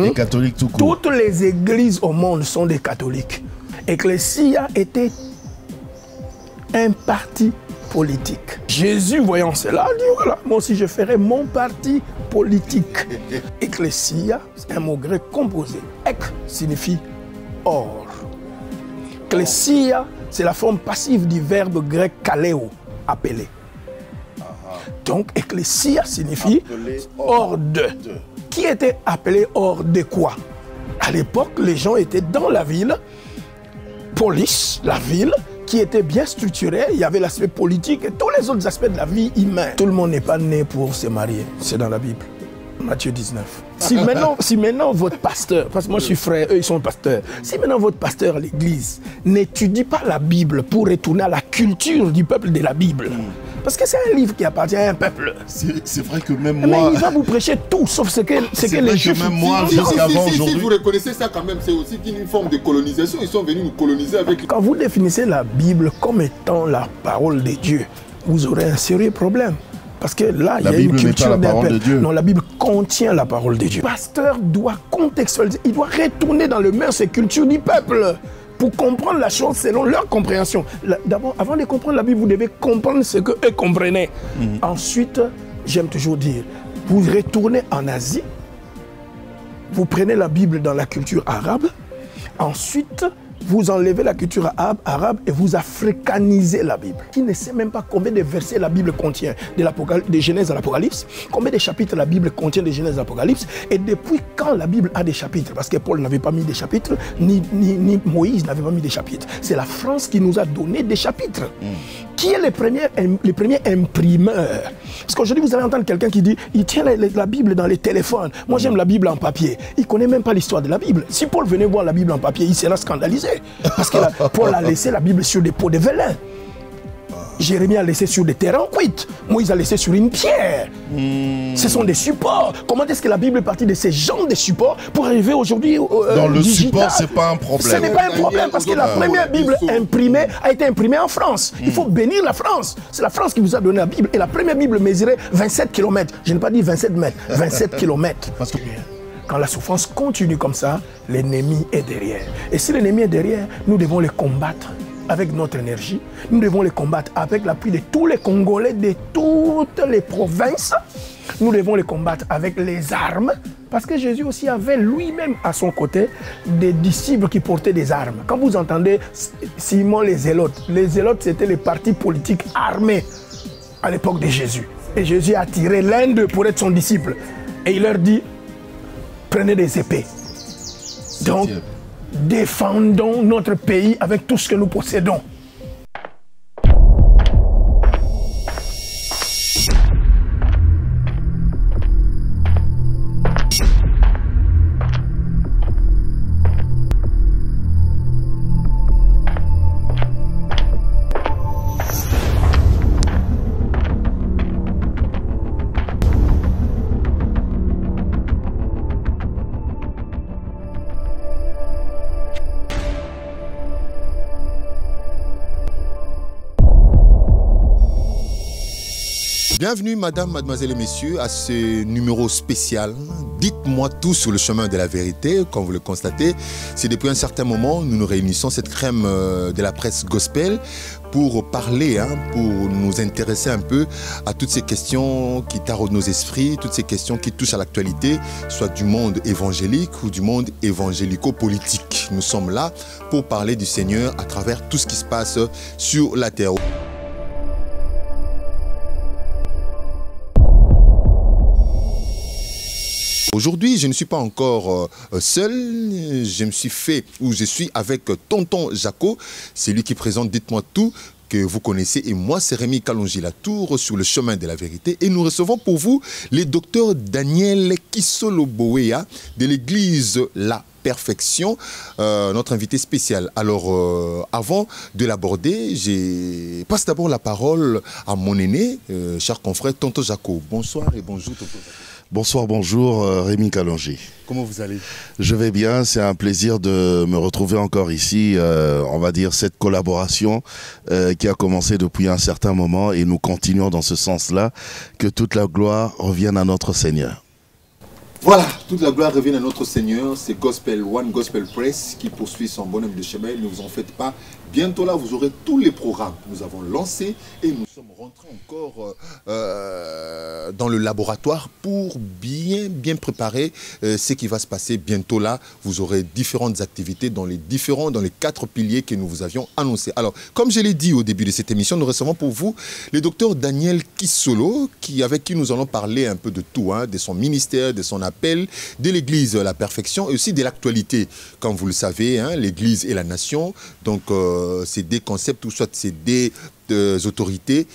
Les catholiques tout court. Toutes les églises au monde sont des catholiques. Ecclesia était un parti politique. Jésus, voyant cela, dit voilà, moi aussi je ferai mon parti politique. Ecclesia, c'est un mot grec composé. Ek signifie or. Ecclesia, c'est la forme passive du verbe grec kaleo, appeler. Donc, ecclesia signifie hors de. Qui était appelé hors de quoi? À l'époque, les gens étaient dans la ville, police, la ville, qui était bien structurée. Il y avait l'aspect politique et tous les autres aspects de la vie humaine. Tout le monde n'est pas né pour se marier. C'est dans la Bible. Matthieu 19. Si maintenant votre pasteur, parce que moi je suis frère, eux ils sont pasteurs, si maintenant votre pasteur à l'église n'étudie pas la Bible pour retourner à la culture du peuple de la Bible, parce que c'est un livre qui appartient à un peuple. C'est vrai que même Mais moi... il va vous prêcher tout, sauf ce que les Juifs... Même moi, jusqu'avant aujourd'hui... Si vous reconnaissez ça quand même, c'est aussi une forme de colonisation. Ils sont venus nous coloniser avec... Quand vous définissez la Bible comme étant la parole de Dieu, vous aurez un sérieux problème. Parce que là, il y a une culture d'un peuple. Non, la Bible contient la parole de Dieu. Le pasteur doit contextualiser, il doit retourner dans le mœurs et culture du peuple pour comprendre la chose selon leur compréhension. D'abord, avant de comprendre la Bible, vous devez comprendre ce qu'eux comprenaient. Ensuite, j'aime toujours dire, vous retournez en Asie, vous prenez la Bible dans la culture arabe, ensuite, vous enlevez la culture arabe et vous africanisez la Bible. Qui ne sait même pas combien de versets la Bible contient, de Genèse à l'Apocalypse, combien de chapitres la Bible contient de Genèse à l'Apocalypse, et depuis quand la Bible a des chapitres, parce que Paul n'avait pas mis des chapitres, ni Moïse n'avait pas mis des chapitres. C'est la France qui nous a donné des chapitres. Qui est les premiers imprimeurs? Parce qu'aujourd'hui, vous allez entendre quelqu'un qui dit, il tient la Bible dans les téléphones. Moi, j'aime la Bible en papier. Il ne connaît même pas l'histoire de la Bible. Si Paul venait voir la Bible en papier, il sera scandalisé. Parce que Paul a laissé la Bible sur des pots de vélin. Jérémie a laissé sur des terrains cuits. Moïse a laissé sur une pierre. Ce sont des supports. Comment est-ce que la Bible est partie de ces genres de supports pour arriver aujourd'hui dans le digital? support, c'est pas un problème. Ce n'est pas un problème parce que la première Bible imprimée a été imprimée en France. Il faut bénir la France. C'est la France qui vous a donné la Bible. Et la première Bible mesurait 27 km. Je n'ai pas dit 27 mètres, 27 km. Parce que quand la souffrance continue comme ça, l'ennemi est derrière. Et si l'ennemi est derrière, nous devons le combattre avec notre énergie. Nous devons les combattre avec l'appui de tous les Congolais de toutes les provinces. Nous devons les combattre avec les armes. Parce que Jésus aussi avait lui-même à son côté des disciples qui portaient des armes. Quand vous entendez Simon les Zélotes c'était les partis politiques armés à l'époque de Jésus. Et Jésus a tiré l'un d'eux pour être son disciple. Et il leur dit, prenez des épées. Donc, défendons notre pays avec tout ce que nous possédons. Bienvenue, madame, mademoiselle et messieurs, à ce numéro spécial. Dites-moi tout sur le chemin de la vérité. Comme vous le constatez, c'est depuis un certain moment, nous nous réunissons, cette crème de la presse gospel, pour parler, pour nous intéresser un peu à toutes ces questions qui taraudent nos esprits, toutes ces questions qui touchent à l'actualité, soit du monde évangélique ou du monde évangélico-politique. Nous sommes là pour parler du Seigneur à travers tout ce qui se passe sur la terre. Aujourd'hui, je ne suis pas encore seul, je suis avec tonton Jaco, c'est lui qui présente Dites-moi tout, que vous connaissez, et moi c'est Rémi Kalonji Latour sur le chemin de la vérité, et nous recevons pour vous le docteur Daniel Kisolo-Bowea de l'église La Perfection, notre invité spécial. Alors, avant de l'aborder, je passe d'abord la parole à mon aîné, cher confrère, tonton Jaco. Bonsoir et bonjour, tonton Jaco. Bonsoir, bonjour, Rémi Kalonji. Comment vous allez? Je vais bien, c'est un plaisir de me retrouver encore ici. On va dire cette collaboration qui a commencé depuis un certain moment, et nous continuons dans ce sens-là, que toute la gloire revienne à notre Seigneur. Voilà, toute la gloire revient à notre Seigneur. C'est Gospel One Gospel Press qui poursuit son bonhomme de chemin. Ne vous en faites pas. Bientôt là, vous aurez tous les programmes que nous avons lancés et nous sommes rentrés encore dans le laboratoire pour bien préparer ce qui va se passer bientôt là. Vous aurez différentes activités dans les 4 piliers que nous vous avions annoncés. Alors, comme je l'ai dit au début de cette émission, nous recevons pour vous le docteur Daniel Kisolo, avec qui nous allons parler un peu de tout, de son ministère, de son appel, de l'Église La Perfection et aussi de l'actualité. Comme vous le savez, l'Église et la nation, donc c'est des concepts ou soit c'est des autorités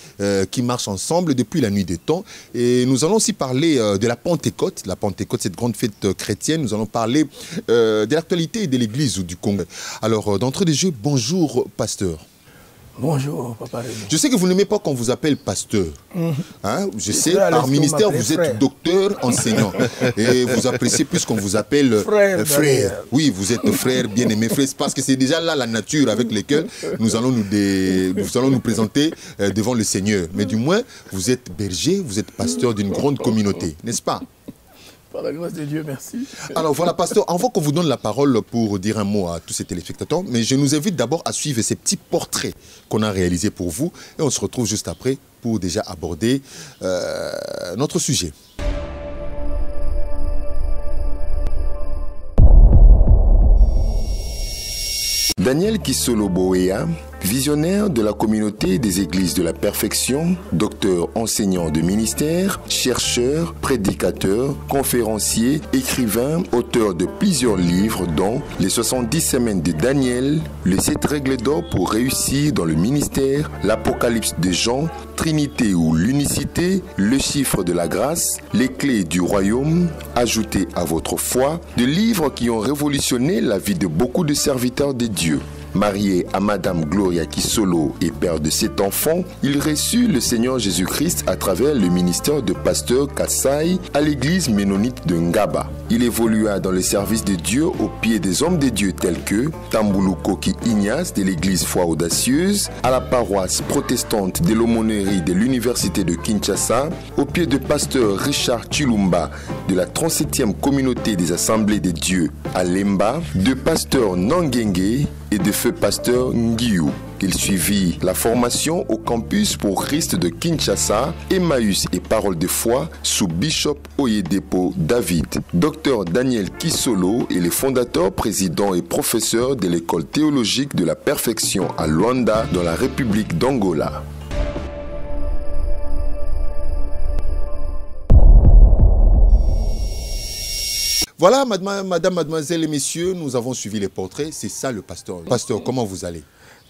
qui marchent ensemble depuis la nuit des temps. Et nous allons aussi parler de la Pentecôte. La Pentecôte, cette grande fête chrétienne. Nous allons parler de l'actualité de l'Église du Congo. Alors, d'entrée de jeu, bonjour, pasteur. Bonjour, papa. Je sais que vous n'aimez pas qu'on vous appelle pasteur. Je sais, par ministère, vous êtes docteur, enseignant. Et vous appréciez plus qu'on vous appelle frère. Oui, vous êtes frère, bien-aimé frère. Parce que c'est déjà là la nature avec laquelle nous allons nous présenter devant le Seigneur. Mais du moins, vous êtes berger, vous êtes pasteur d'une grande communauté, n'est-ce pas? Par la grâce de Dieu, merci. Alors voilà, pasteur, avant qu'on vous donne la parole pour dire un mot à tous ces téléspectateurs, mais je nous invite d'abord à suivre ces petits portraits qu'on a réalisés pour vous. Et on se retrouve juste après pour déjà aborder notre sujet. Daniel Kisolo Boéa, visionnaire de la communauté des églises de la perfection, docteur enseignant de ministère, chercheur, prédicateur, conférencier, écrivain, auteur de plusieurs livres dont les 70 semaines de Daniel, les 7 règles d'or pour réussir dans le ministère, l'Apocalypse de Jean, Trinité ou l'unicité, le chiffre de la grâce, les clés du royaume, ajoutez à votre foi, des livres qui ont révolutionné la vie de beaucoup de serviteurs de Dieu. Marié à Madame Gloria Kisolo et père de 7 enfants, il reçut le Seigneur Jésus-Christ à travers le ministère de pasteur Kassai à l'église ménonite de Ngaba. Il évolua dans le service de Dieu au pied des hommes de Dieu tels que Tambulu Koki Ignace de l'église Foi Audacieuse, à la paroisse protestante de l'aumônerie de l'université de Kinshasa, au pied de pasteur Richard Chilumba de la 37e communauté des assemblées de Dieu à Lemba, de pasteur Nangenge et de feu pasteur Ngiyu. Il suivit la formation au campus pour Christ de Kinshasa, Emmaüs et Parole de foi sous Bishop Oyedepo David. Docteur Daniel Kisolo est le fondateur, président et professeur de l'école théologique de la perfection à Luanda dans la République d'Angola. Voilà, madame, mademoiselle et messieurs, nous avons suivi les portraits. C'est ça le pasteur. Pasteur, comment vous allez?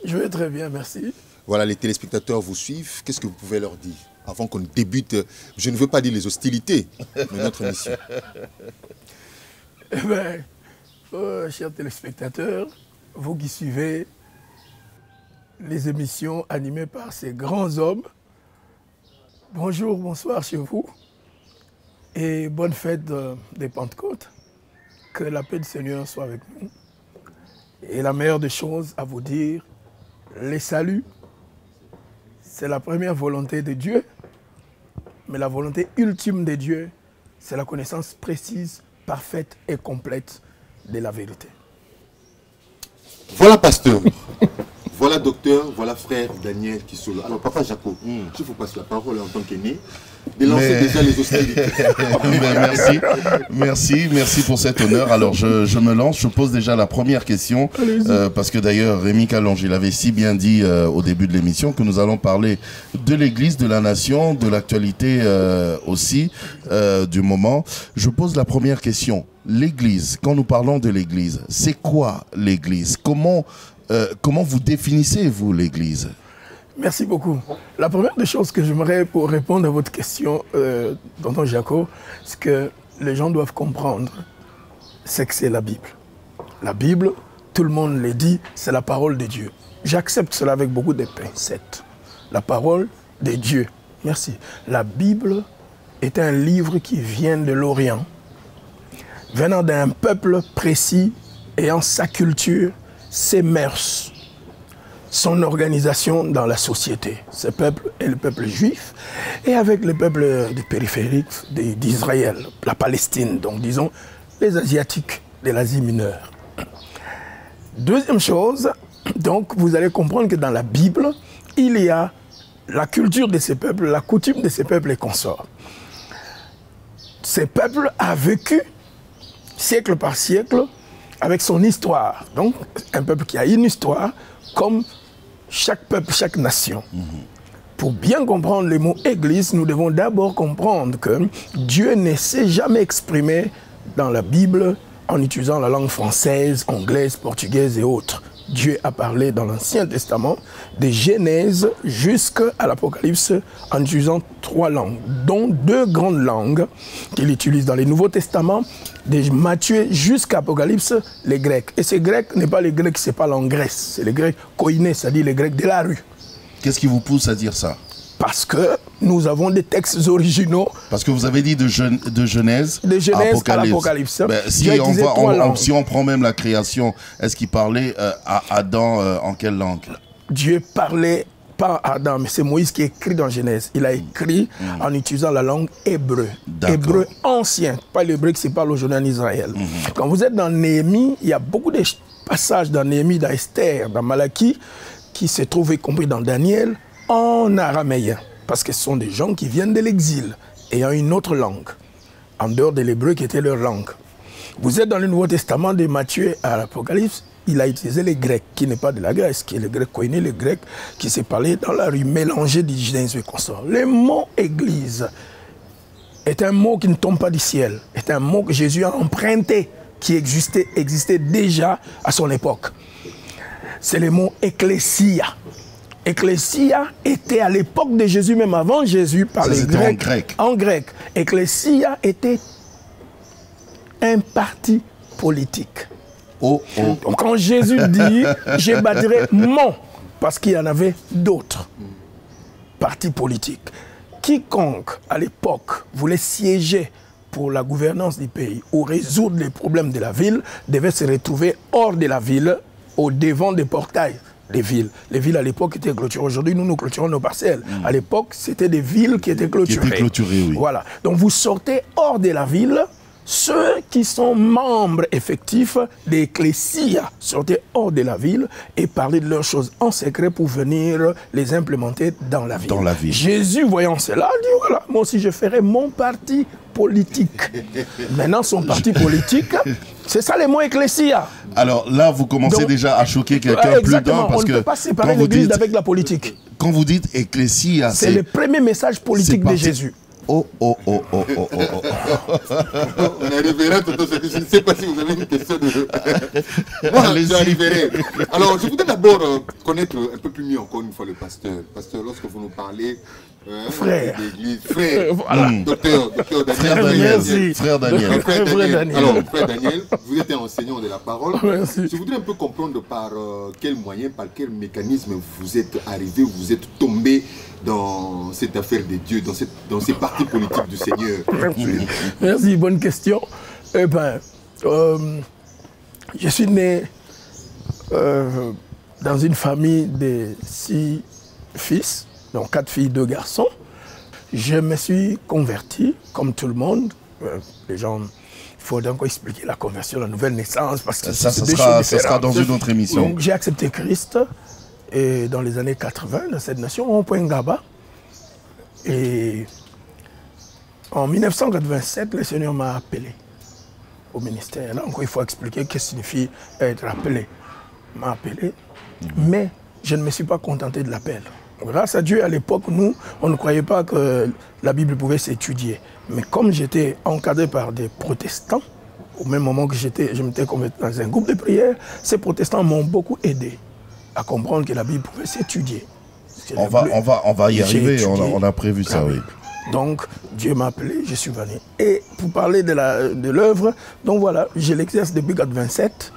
Je vais très bien, merci. Voilà, les téléspectateurs vous suivent. Qu'est-ce que vous pouvez leur dire avant qu'on débute? Je ne veux pas dire les hostilités de notre émission. Eh bien, chers téléspectateurs, vous qui suivez les émissions animées par ces grands hommes, bonjour, bonsoir chez vous et bonne fête des Pentecôtes. Que la paix du Seigneur soit avec nous. Et la meilleure des choses à vous dire, les saluts, c'est la première volonté de Dieu, mais la volonté ultime de Dieu, c'est la connaissance précise, parfaite et complète de la vérité. Voilà, pasteur. Voilà, docteur. Voilà, frère Daniel Kisolo. Alors, papa Jaco, je vous passe la parole en tant qu'aîné. De lancer déjà les hostilités. merci pour cet honneur. Alors je me lance, je pose déjà la première question parce que d'ailleurs Rémi Kalonge, il avait si bien dit au début de l'émission que nous allons parler de l'église, de la nation, de l'actualité aussi du moment. Je pose la première question. L'église, quand nous parlons de l'église, c'est quoi l'église? Comment vous définissez-vous l'église? Merci beaucoup. La première des choses que j'aimerais pour répondre à votre question, tonton Jaco, ce que les gens doivent comprendre, c'est que c'est la Bible. La Bible, tout le monde le dit, c'est la parole de Dieu. J'accepte cela avec beaucoup de pincettes. La parole de Dieu. Merci. La Bible est un livre qui vient de l'Orient, venant d'un peuple précis, ayant sa culture, ses mœurs. son organisation dans la société. Ce peuple est le peuple juif, et avec le peuple des périphériques d'Israël, la Palestine, donc disons les Asiatiques de l'Asie mineure. Deuxième chose, donc vous allez comprendre que dans la Bible, il y a la culture de ces peuples, la coutume de ces peuples et consorts. Ces peuples ont vécu siècle par siècle avec son histoire. Donc, un peuple qui a une histoire, comme chaque peuple, chaque nation. Pour bien comprendre les mots église, nous devons d'abord comprendre que Dieu ne s'est jamais exprimé dans la Bible en utilisant la langue française, anglaise, portugaise et autres. Dieu a parlé dans l'Ancien Testament de Genèse jusqu'à l'Apocalypse en utilisant 3 langues, dont 2 grandes langues qu'il utilise dans les Nouveaux Testaments, de Matthieu jusqu'à l'Apocalypse, les Grecs. Et ces Grecs n'est pas les Grecs qui se parlent en Grèce, c'est les Grecs koinés, c'est-à-dire les Grecs de la rue. Qu'est-ce qui vous pousse à dire ça? Parce que nous avons des textes originaux. Parce que vous avez dit de Genèse à l'Apocalypse. Ben, si on prend même la création, est-ce qu'il parlait à Adam en quelle langue? Dieu parlait pas à Adam, mais c'est Moïse qui écrit dans Genèse. Il a écrit en utilisant la langue hébreu. Hébreu ancien, pas l'hébreu qui se parle aujourd'hui en Israël. Quand vous êtes dans Néhémie, il y a beaucoup de passages dans Néhémie, dans Esther, dans Malachie, qui se trouvent, y compris dans Daniel, en araméen, parce que ce sont des gens qui viennent de l'exil, ayant une autre langue, en dehors de l'hébreu qui était leur langue. Vous êtes dans le Nouveau Testament de Matthieu à l'Apocalypse, il a utilisé les Grecs, qui n'est pas de la Grèce, qui est le grec koiné, le grec qui s'est parlé dans la rue, mélangé d'hygiène et consorts. Le mot église est un mot qui ne tombe pas du ciel, est un mot que Jésus a emprunté, qui existait déjà à son époque. C'est le mot ecclésia. Ecclésia était à l'époque de Jésus, même avant Jésus, par les Grecs. En grec. Ecclésia était un parti politique. Donc quand Jésus dit, je bâtirai mon, parce qu'il y en avait d'autres partis politiques. Quiconque, à l'époque, voulait siéger pour la gouvernance du pays ou résoudre les problèmes de la ville, devait se retrouver hors de la ville, au devant des portails des villes. Les villes à l'époque étaient clôturées. Aujourd'hui, nous clôturons nos parcelles. À l'époque, c'était des villes qui étaient clôturées. Oui. Voilà. Donc vous sortez hors de la ville. Ceux qui sont membres effectifs d'Ecclésia sortaient hors de la ville et parlaient de leurs choses en secret pour venir les implémenter dans la ville. Jésus, voyant cela, dit voilà, moi aussi je ferai mon parti politique. Maintenant, son parti politique, c'est ça les mots Ecclésia. Alors là, vous commencez déjà à choquer quelqu'un plus d'un parce on ne peut pas séparer l'Église avec la politique. Quand vous dites Ecclésia, c'est le premier message politique de Jésus. On arrivera tout à fait. Je ne sais pas si vous avez une question de... Moi, j'arriverai. Alors, je voudrais d'abord connaître un peu plus mieux, encore une fois, le pasteur. Pasteur, lorsque vous nous parlez frère d'église, frère, voilà. Docteur Daniel. Frère Daniel. Alors, frère Daniel, vous êtes un enseignant de la parole. Merci. Je voudrais un peu comprendre par quel moyen, par quel mécanisme vous êtes arrivé, vous êtes tombé dans cette affaire de Dieu, dans ces partis politiques du Seigneur. Merci, bonne question. Eh bien, je suis né dans une famille de 6 fils, donc 4 filles, 2 garçons. Je me suis converti, comme tout le monde. Les gens, il faut donc expliquer la conversion, la nouvelle naissance, parce que ça sera dans une autre émission. Donc j'ai accepté Christ. Et dans les années 80, dans cette nation, on point Ngaba. Et en 1987, le Seigneur m'a appelé au ministère. Là encore, il faut expliquer ce que signifie être appelé. Il m'a appelé, mais je ne me suis pas contenté de l'appel. Grâce à Dieu, à l'époque, nous, on ne croyait pas que la Bible pouvait s'étudier. Mais comme j'étais encadré par des protestants, au même moment que je m'étais converti dans un groupe de prière, ces protestants m'ont beaucoup aidé à comprendre que la Bible pouvait s'étudier. On va y arriver, on a prévu ça, oui. Donc, Dieu m'a appelé, je suis venu. Et pour parler de l'œuvre, donc voilà, je l'exerce depuis 1987.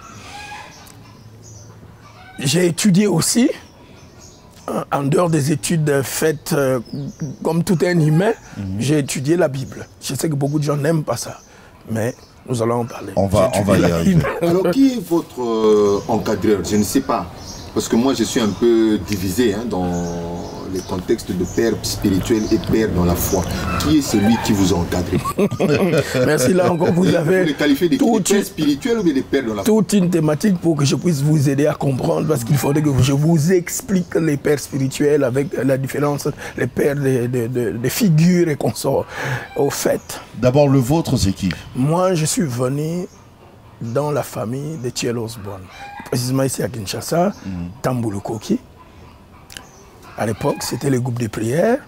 J'ai étudié aussi, en dehors des études faites comme tout un humain, j'ai étudié la Bible. Je sais que beaucoup de gens n'aiment pas ça, mais nous allons en parler. On va y arriver. Alors, qui est votre encadreur? Je ne sais pas. Parce que moi, je suis un peu divisé dans les contextes de père spirituel et père dans la foi. Qui est celui qui vous a encadré? Merci, là encore, vous avez vous les qualifiez des pères spirituels ou des pères dans la foi? Toute une thématique pour que je puisse vous aider à comprendre, parce qu'il faudrait que je vous explique les pères spirituels avec la différence, les pères des figures et consorts. Au fait. D'abord, le vôtre, c'est qui? Moi, je suis venu dans la famille de Thiel Osborne, précisément ici à Kinshasa, Tambulu Koki. À l'époque, c'était le groupe de prière.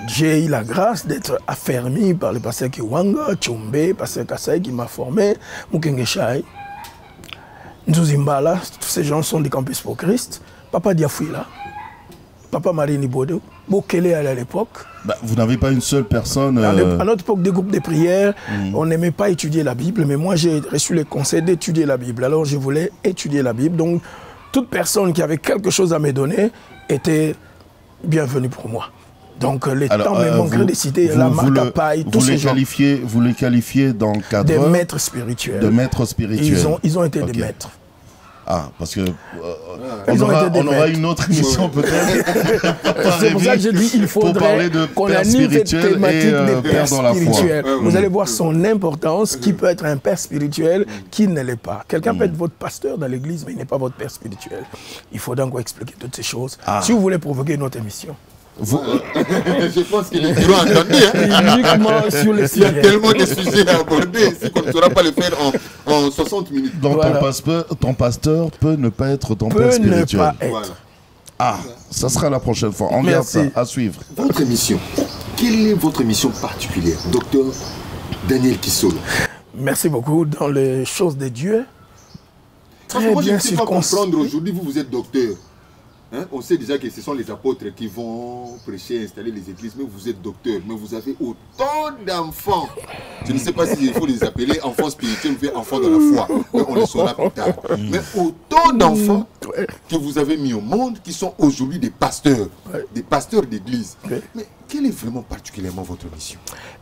J'ai eu la grâce d'être affermi par le pasteur Kiwanga, Tchombe, pasteur Kassai qui m'a formé, Mukenge Shai, Nzuzimbala, tous ces gens sont des campus pour Christ. Papa Diafouila, Papa Marini Bodo, Bokele à l'époque. Vous n'avez pas une seule personne... À notre époque, des groupes de prière, on n'aimait pas étudier la Bible, mais moi j'ai reçu le conseil d'étudier la Bible. Alors je voulais étudier la Bible, donc toute personne qui avait quelque chose à me donner était bienvenue pour moi. Donc les temps me manqueraient de citer la marque à paille, tous ces gens. Vous les qualifiez dans le cadre... Des maîtres spirituels. De maîtres spirituels. Ils ont été des maîtres. Ah, parce que on aura une autre émission peut-être. C'est pour ça que je dis il faudrait qu'on anime cette thématique des pères spirituels. Vous allez voir son importance, qui peut être un père spirituel, qui ne l'est pas. Quelqu'un peut être votre pasteur dans l'église, mais il n'est pas votre père spirituel. Il faut donc expliquer toutes ces choses. Si vous voulez provoquer notre émission. Je pense qu'il est dur à entendre. Uniquement sur les sujets. Il y a tellement de sujets à aborder qu'on ne saura pas le faire en 60 minutes. Donc voilà. ton pasteur peut ne pas être ton père spirituel. Ne pas être. Voilà. Ah, ça sera la prochaine fois. On garde ça, à suivre. Votre émission, quelle est votre émission particulière, docteur Daniel Kisolo? Merci beaucoup. Dans les choses de Dieu, très moi, bien je ne peux pas comprendre aujourd'hui, vous êtes docteur. Hein? On sait déjà que ce sont les apôtres qui vont prêcher, installer les églises, mais vous êtes docteur, mais vous avez autant d'enfants. Je ne sais pas s'il faut les appeler enfants spirituels ou enfants de la foi, mais on le saura plus tard. Mais autant d'enfants que vous avez mis au monde qui sont aujourd'hui des pasteurs d'église. Mais quelle est vraiment particulièrement votre mission?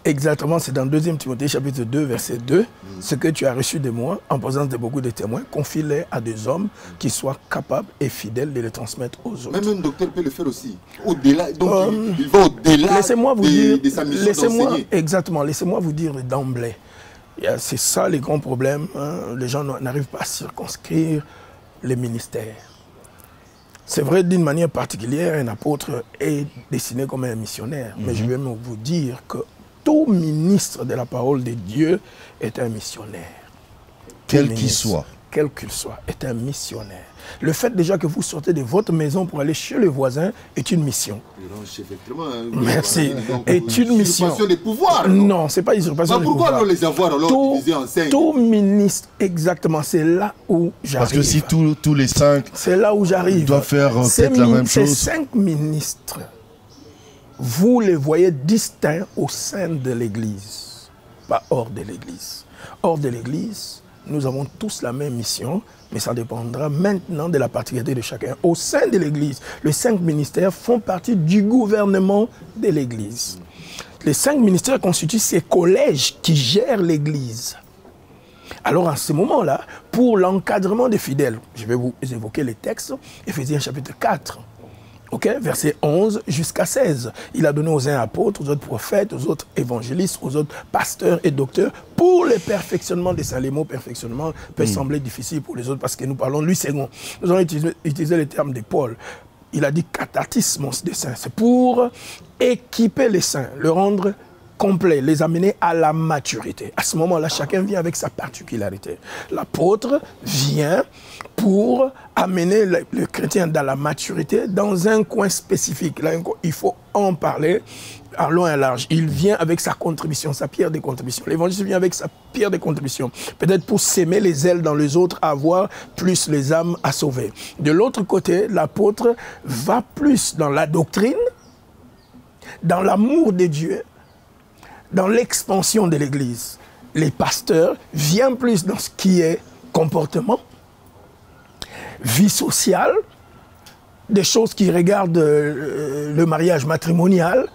Exactement, c'est dans 2 Timothée chapitre 2, verset 2. Ce que tu as reçu de moi, en présence de beaucoup de témoins, confie-les à des hommes qui soient capables et fidèles de les transmettre aux autres. Même un docteur peut le faire aussi. Au-delà, donc il va au-delà de sa mission d'enseigner. Exactement, laissez-moi vous dire d'emblée. C'est ça les grands problèmes. Hein. Les gens n'arrivent pas à circonscrire les ministères. C'est vrai, d'une manière particulière, un apôtre est dessiné comme un missionnaire. Mais je vais même vous dire que tout ministre de la parole de Dieu est un missionnaire. Quel qu'il soit. Quel qu'il soit, est un missionnaire. Le fait déjà que vous sortez de votre maison pour aller chez le voisin est une mission. Merci. Est une mission. Usurpation des pouvoirs. Non, c'est pas usurpation des pouvoirs. Pourquoi les avoir alors divisés en 5? Tout ministre, exactement, c'est là où j'arrive. Parce que si tous les 5 c'est là où j'arrive. Doivent faire peut-être la même chose. Ces 5 ministres, vous les voyez distincts au sein de l'Église, pas hors de l'Église. Hors de l'Église, nous avons tous la même mission, mais ça dépendra maintenant de la particularité de chacun. Au sein de l'Église, les 5 ministères font partie du gouvernement de l'Église. Les 5 ministères constituent ces collèges qui gèrent l'Église. Alors, à ce moment-là, pour l'encadrement des fidèles, je vais vous évoquer les textes, Éphésiens chapitre 4. Okay? Verset 11 jusqu'à 16. Il a donné aux uns apôtres, aux autres prophètes, aux autres évangélistes, aux autres pasteurs et docteurs pour le perfectionnement des saints. Les mots perfectionnement peuvent sembler difficiles pour les autres parce que nous parlons de lui second. Nous allons utiliser les termes de Paul. Il a dit katatismos des saints. C'est pour équiper les saints, le rendre complet, les amener à la maturité. À ce moment-là, chacun vient avec sa particularité. L'apôtre vient pour amener le chrétien dans la maturité, dans un coin spécifique. Là, il faut en parler à long et large. Il vient avec sa contribution, sa pierre de contribution. L'évangile vient avec sa pierre de contribution. Peut-être pour s'aimer les ailes dans les autres, avoir plus les âmes à sauver. De l'autre côté, l'apôtre va plus dans la doctrine, dans l'amour de Dieu, dans l'expansion de l'Église. Les pasteurs viennent plus dans ce qui est comportement, vie sociale, des choses qui regardent le mariage matrimonial,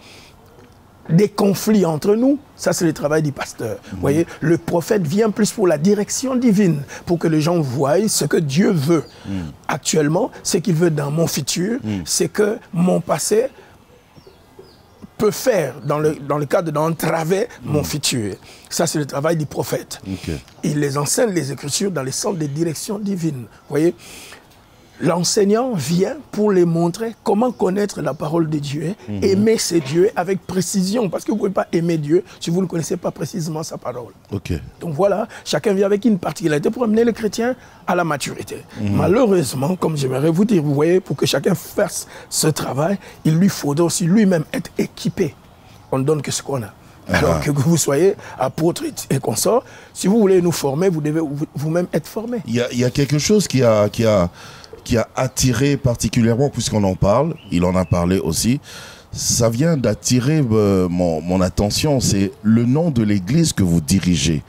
des conflits entre nous, ça c'est le travail du pasteur. Vous voyez, le prophète vient plus pour la direction divine, pour que les gens voient ce que Dieu veut. Actuellement, ce qu'il veut dans mon futur, c'est que mon passé peut faire dans le cadre d'entraver mon futur. Ça, c'est le travail du prophète. Il les enseigne les Écritures dans les centres de direction divine. Vous voyez, l'enseignant vient pour les montrer comment connaître la parole de Dieu, aimer ce Dieu avec précision, parce que vous ne pouvez pas aimer Dieu si vous ne connaissez pas précisément sa parole. Donc voilà, chacun vient avec une particularité pour amener le chrétien à la maturité. Malheureusement, comme j'aimerais vous dire, vous voyez, pour que chacun fasse ce travail, il lui faudra aussi lui-même être équipé. On ne donne que ce qu'on a. Alors que vous soyez apôtre et consort, si vous voulez nous former, vous devez vous-même être formé. Il y a quelque chose qui a attiré particulièrement, puisqu'on en parle, il en a parlé aussi, ça vient d'attirer mon attention, c'est le nom de l'église que vous dirigez.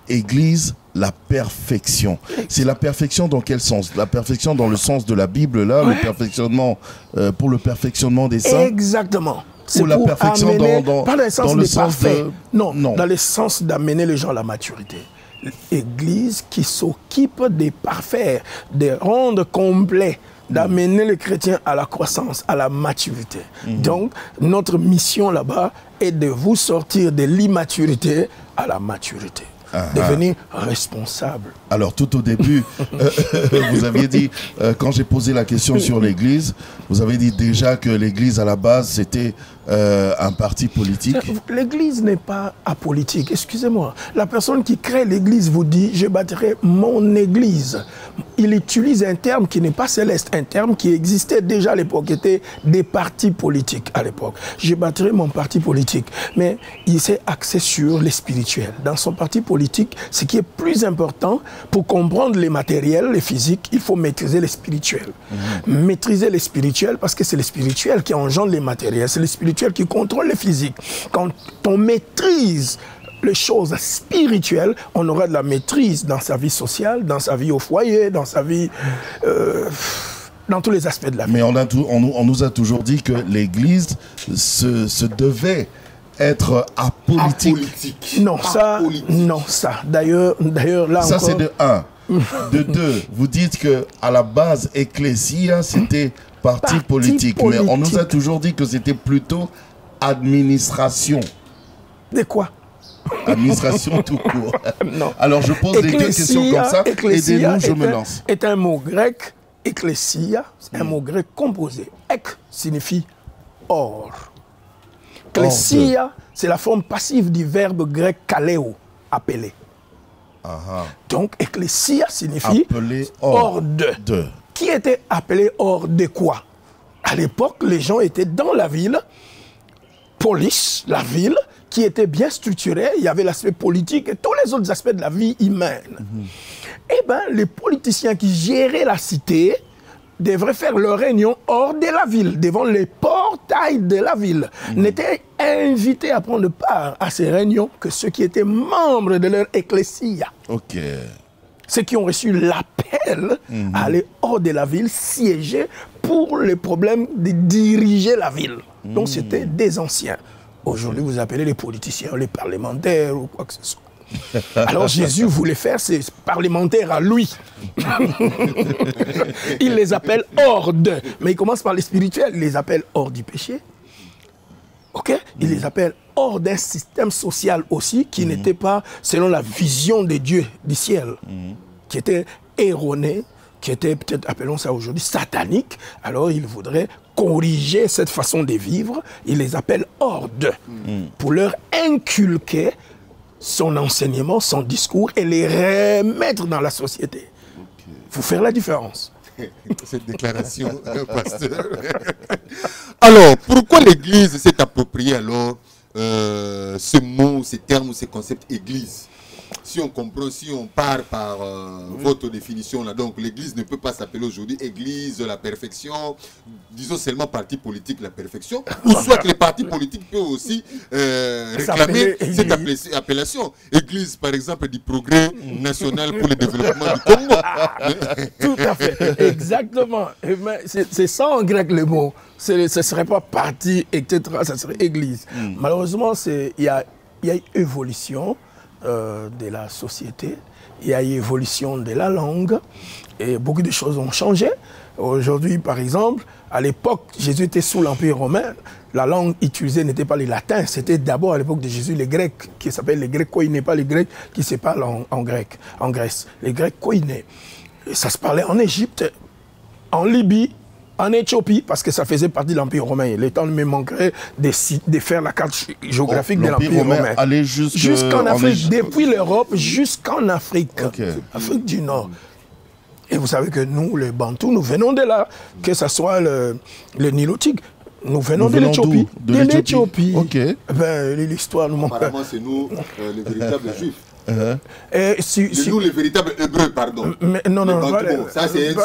Église, la perfection. C'est la perfection dans quel sens? La perfection dans le sens de la Bible, là, le perfectionnement, pour le perfectionnement des saints? Exactement. Ou la perfection amener, dans le sens de... Non, dans le sens d'amener les gens à la maturité. Église qui s'occupe de parfaire, de rendre complet, d'amener les chrétiens à la croissance, à la maturité. Donc, notre mission là-bas est de vous sortir de l'immaturité à la maturité. Devenir responsable. Alors, tout au début, vous aviez dit, quand j'ai posé la question sur l'Église, vous avez dit déjà que l'Église, à la base, c'était un parti politique. L'Église n'est pas apolitique, excusez-moi. La personne qui crée l'Église vous dit, je bâtirai mon Église. Il utilise un terme qui n'est pas céleste, un terme qui existait déjà à l'époque, qui était des partis politiques à l'époque. Je bâtirai mon parti politique. Mais il s'est axé sur les spirituels. Dans son parti politique, ce qui est plus important, pour comprendre les matériels, les physiques, il faut maîtriser les spirituels. Maîtriser les spirituels, parce que c'est les spirituels qui engendrent les matériels, c'est les spirituels qui contrôlent les physiques. Quand on maîtrise les choses spirituelles, on aura de la maîtrise dans sa vie sociale, dans sa vie au foyer, dans sa vie... dans tous les aspects de la vie. Mais on nous a toujours dit que l'Église se devait être apolitique. Non, ça. D'ailleurs, là ça, encore... c'est de 1. De 2, vous dites qu'à la base, Ecclesia, c'était parti politique. Mais on nous a toujours dit que c'était plutôt administration. De quoi? Administration tout court. Non. Alors, je pose les deux questions comme ça. Aidez-nous, je me lance. Est un mot grec, ecclesia, c'est un mot grec composé. Ek signifie hors. Ecclesia, c'est la forme passive du verbe grec kaleo, appeler. Donc, ecclesia signifie hors de. Qui était appelé hors de quoi? À l'époque, les gens étaient dans la ville, polis, la ville, qui était bien structurée. Il y avait l'aspect politique et tous les autres aspects de la vie humaine. Eh bien, les politiciens qui géraient la cité devraient faire leur réunion hors de la ville, devant les portails de la ville. N'étaient invités à prendre part à ces réunions que ceux qui étaient membres de leur ecclésia. Ceux qui ont reçu l'appel à aller hors de la ville, siéger pour les problèmes de diriger la ville. Donc c'était des anciens. Aujourd'hui, vous appelez les politiciens, les parlementaires ou quoi que ce soit. Alors Jésus voulait faire ses parlementaires à lui. Il les appelle hors de. Mais il commence par les spirituels. Il les appelle hors du péché. Il les appelle hors d'un système social aussi qui n'était pas selon la vision de Dieu du ciel, qui était erroné, qui était peut-être, appelons ça aujourd'hui, satanique. Alors il voudrait corriger cette façon de vivre. Il les appelle hors de, pour leur inculquer son enseignement, son discours et les remettre dans la société. Il faut faire la différence. Cette déclaration, pasteur. Alors, pourquoi l'Église s'est appropriée alors ce mot, ces termes, ces concepts Église? si on comprend, si on part par votre définition là, donc l'église ne peut pas s'appeler aujourd'hui église de la perfection, disons seulement parti politique la perfection, ou soit que les partis politiques peuvent aussi réclamer cette appellation. Église, par exemple, du progrès national pour le développement du Congo. Tout à fait, exactement. C'est ça en grec le mot. Ce ne serait pas parti, etc. Ça serait église. Malheureusement, il y a une évolution de la société, il y a une évolution de la langue, et beaucoup de choses ont changé. Aujourd'hui, par exemple, à l'époque, Jésus était sous l'Empire romain, la langue utilisée n'était pas le latin, c'était d'abord à l'époque de Jésus les Grecs, qui s'appellent les Grecs koinés, pas les Grecs qui se parlent en grec, en Grèce, les Grecs koinés. Et ça se parlait en Égypte, en Libye, en Éthiopie, parce que ça faisait partie de l'Empire romain. Le temps me manquerait de faire la carte géographique de l'Empire romain. Allait jusqu'en Afrique, depuis l'Europe jusqu'en Afrique, Afrique du Nord. Et vous savez que nous, les Bantous, nous venons de là, que ce soit le Nilotique. Nous venons de l'Éthiopie. De l'Éthiopie. Ok. L'histoire nous montre. Apparemment, c'est nous, les véritables juifs. Nous, les véritables hébreux, pardon. Mais, non, ça c'est je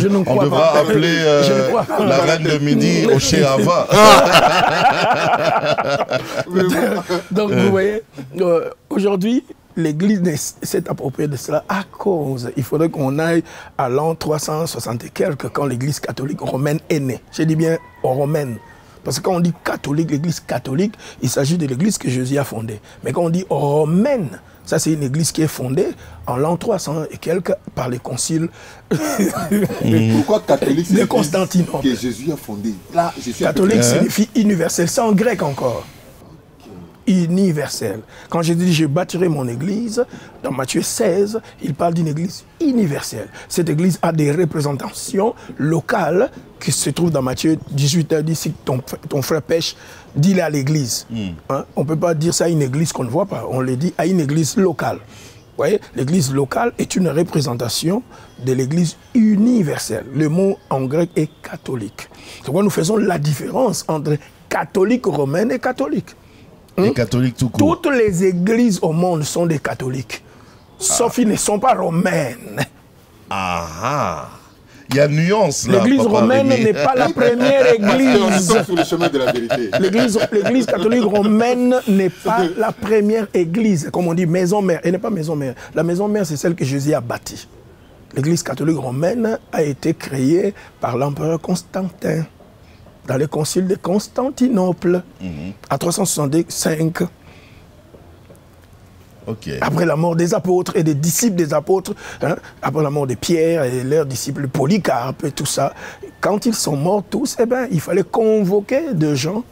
ne crois pas. On devra appeler la reine de midi au Chéhava. Donc, vous voyez, aujourd'hui, l'Église s'est appropriée de cela à cause. Il faudrait qu'on aille à l'an 360 et quelques, quand l'Église catholique romaine est née. Je dis bien romaine. Parce que quand on dit catholique, l'Église catholique, il s'agit de l'Église que Jésus a fondée. Mais quand on dit romaine, ça c'est une Église qui est fondée en l'an 300 et quelques par les conciles Pourquoi catholique de Constantinople. Que Jésus a fondé. Là, catholique signifie universel, c'est en grec encore. Universel. Quand je dis je bâtirai mon église, dans Matthieu 16, il parle d'une église universelle. Cette église a des représentations locales qui se trouvent dans Matthieu 18. Dit si ton frère pêche, dis-le à l'église. Hein? On ne peut pas dire ça à une église qu'on ne voit pas, on le dit à une église locale. Vous voyez, l'église locale est une représentation de l'église universelle. Le mot en grec est catholique. C'est pourquoi nous faisons la différence entre catholique romaine et catholique. Les catholiques tout court. Toutes les églises au monde sont des catholiques. Sauf qu'ils ne sont pas romaines. Ah, il y a nuance là. L'église romaine n'est pas la première église. Sur le chemin de la vérité. L'église catholique romaine n'est pas la première église. Comme on dit maison mère. Elle n'est pas maison mère. La maison mère, c'est celle que Jésus a bâtie. L'église catholique romaine a été créée par l'empereur Constantin dans le concile de Constantinople, à 365. Après la mort des apôtres et des disciples des apôtres, hein, après la mort de Pierre et leurs disciples Polycarpe et tout ça, quand ils sont morts tous, eh ben, il fallait convoquer des gens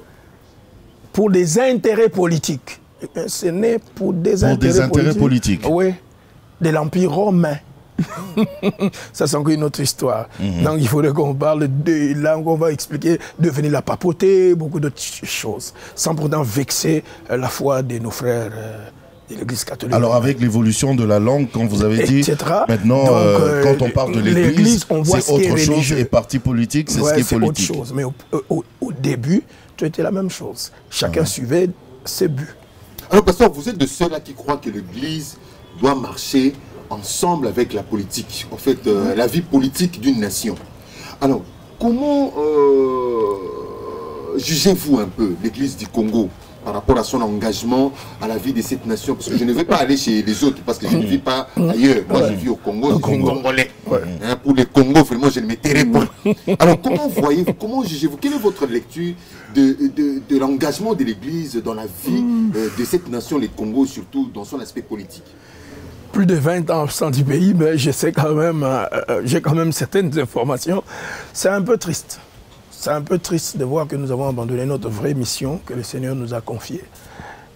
pour des intérêts politiques. Ce n'est pour des intérêts politiques. Oui, de l'Empire romain. Ça, c'est encore une autre histoire. Donc, il faudrait qu'on parle de là où on va expliquer devenir la papauté, beaucoup d'autres choses, sans pourtant vexer la foi de nos frères de l'Église catholique. Alors, avec l'évolution de la langue, quand vous avez dit, maintenant, quand on parle de l'Église, c'est autre chose, et parti politique, c'est ce qui est politique. Autre chose. Mais au début, tout était la même chose. Chacun suivait ses buts. Alors, pasteur, vous êtes de ceux-là qui croient que l'Église doit marcher ensemble avec la politique, en fait, la vie politique d'une nation. Alors, comment jugez-vous un peu l'Église du Congo par rapport à son engagement à la vie de cette nation? Parce que je ne vais pas aller chez les autres, parce que je ne vis pas ailleurs. Moi, je vis au Congo, je suis congolais. Hein, pour les Congos, vraiment, je ne m'étairai pas. Alors, comment voyez-vous, comment jugez-vous? Quelle est votre lecture de l'engagement de l'Église dans la vie de cette nation, les Congos, surtout dans son aspect politique? Plus de 20 ans absent du pays, mais je sais quand même, j'ai quand même certaines informations. C'est un peu triste. C'est un peu triste de voir que nous avons abandonné notre vraie mission que le Seigneur nous a confiée.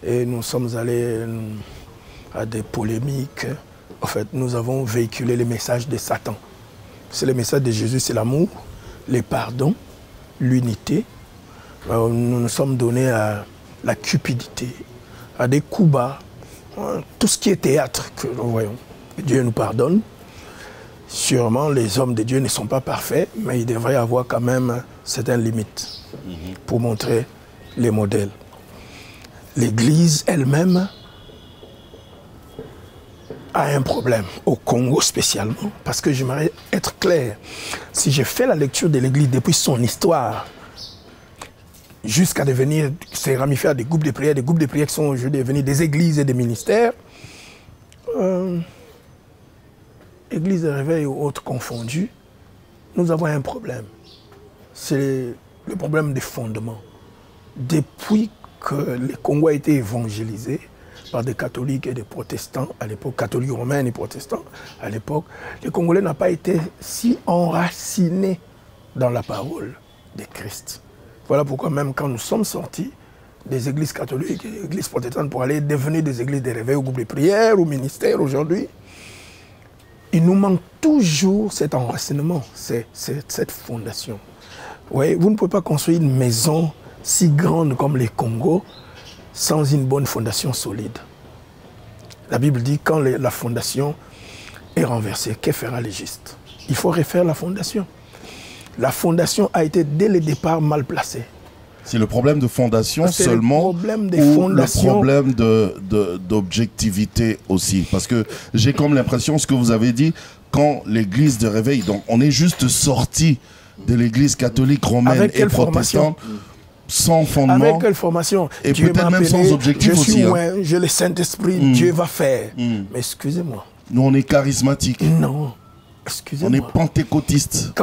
Et nous sommes allés à des polémiques. En fait, nous avons véhiculé les messages de Satan. C'est le message de Jésus, c'est l'amour, le pardon, l'unité. Nous nous sommes donnés à la cupidité, à des coups bas. Tout ce qui est théâtre que nous voyons, Dieu nous pardonne. Sûrement, les hommes de Dieu ne sont pas parfaits, mais il devrait y avoir quand même certaines limites pour montrer les modèles. L'Église elle-même a un problème, au Congo spécialement, parce que j'aimerais être clair. Si j'ai fait la lecture de l'Église depuis son histoire, jusqu'à devenir, c'est ramifié à des groupes de prière qui sont aujourd'hui devenus des églises et des ministères, églises de réveil ou autres confondues, nous avons un problème. C'est le problème des fondements. Depuis que le Congo a été évangélisé par des catholiques et des protestants, à l'époque, catholiques romains et protestants, à l'époque, les Congolais n'ont pas été si enracinés dans la parole de Christ. Voilà pourquoi même quand nous sommes sortis des églises catholiques et des églises protestantes pour aller devenir des églises de réveil, au groupe de prière, au ministère aujourd'hui, il nous manque toujours cet enracinement, cette fondation. Ouais, vous ne pouvez pas construire une maison si grande comme les Congo sans une bonne fondation solide. La Bible dit quand la fondation est renversée, que fera le juste? Il faut refaire la fondation. La fondation a été dès le départ mal placée. C'est le problème de fondation seulement le problème d'objectivité aussi? Parce que j'ai comme l'impression, ce que vous avez dit, quand l'église de réveil, donc on est juste sorti de l'église catholique romaine et protestante, sans fondement. Avec quelle formation? Et peut-être même sans objectif aussi. Je suis loin, j'ai le Saint-Esprit, Dieu va faire. Mais excusez-moi. Nous, on est charismatique. Non, excusez-moi. On est pentecôtiste.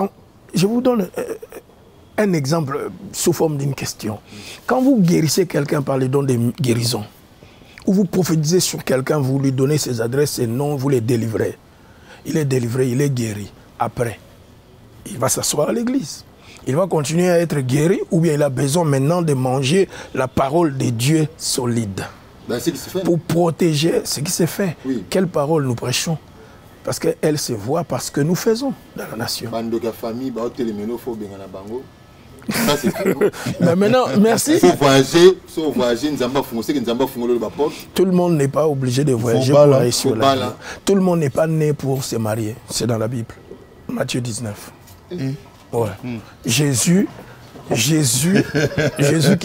Je vous donne un exemple sous forme d'une question. Quand vous guérissez quelqu'un par les dons de guérison, ou vous prophétisez sur quelqu'un, vous lui donnez ses adresses, ses noms, vous les délivrez. Il est délivré, il est guéri. Après, il va s'asseoir à l'église. Il va continuer à être guéri ou bien il a besoin maintenant de manger la parole de Dieu solide. Ben, c'est ce qui se fait. Pour protéger ce qui s'est fait. Oui. Quelle parole nous prêchons? Parce qu'elle se voit parce que nous faisons dans la nation. Ça, c'est mais maintenant, merci. Tout le monde n'est pas obligé de voyager pour réussir la vie. Tout le monde n'est pas né pour se marier. C'est dans la Bible. Matthieu 19. Ouais. Jésus qui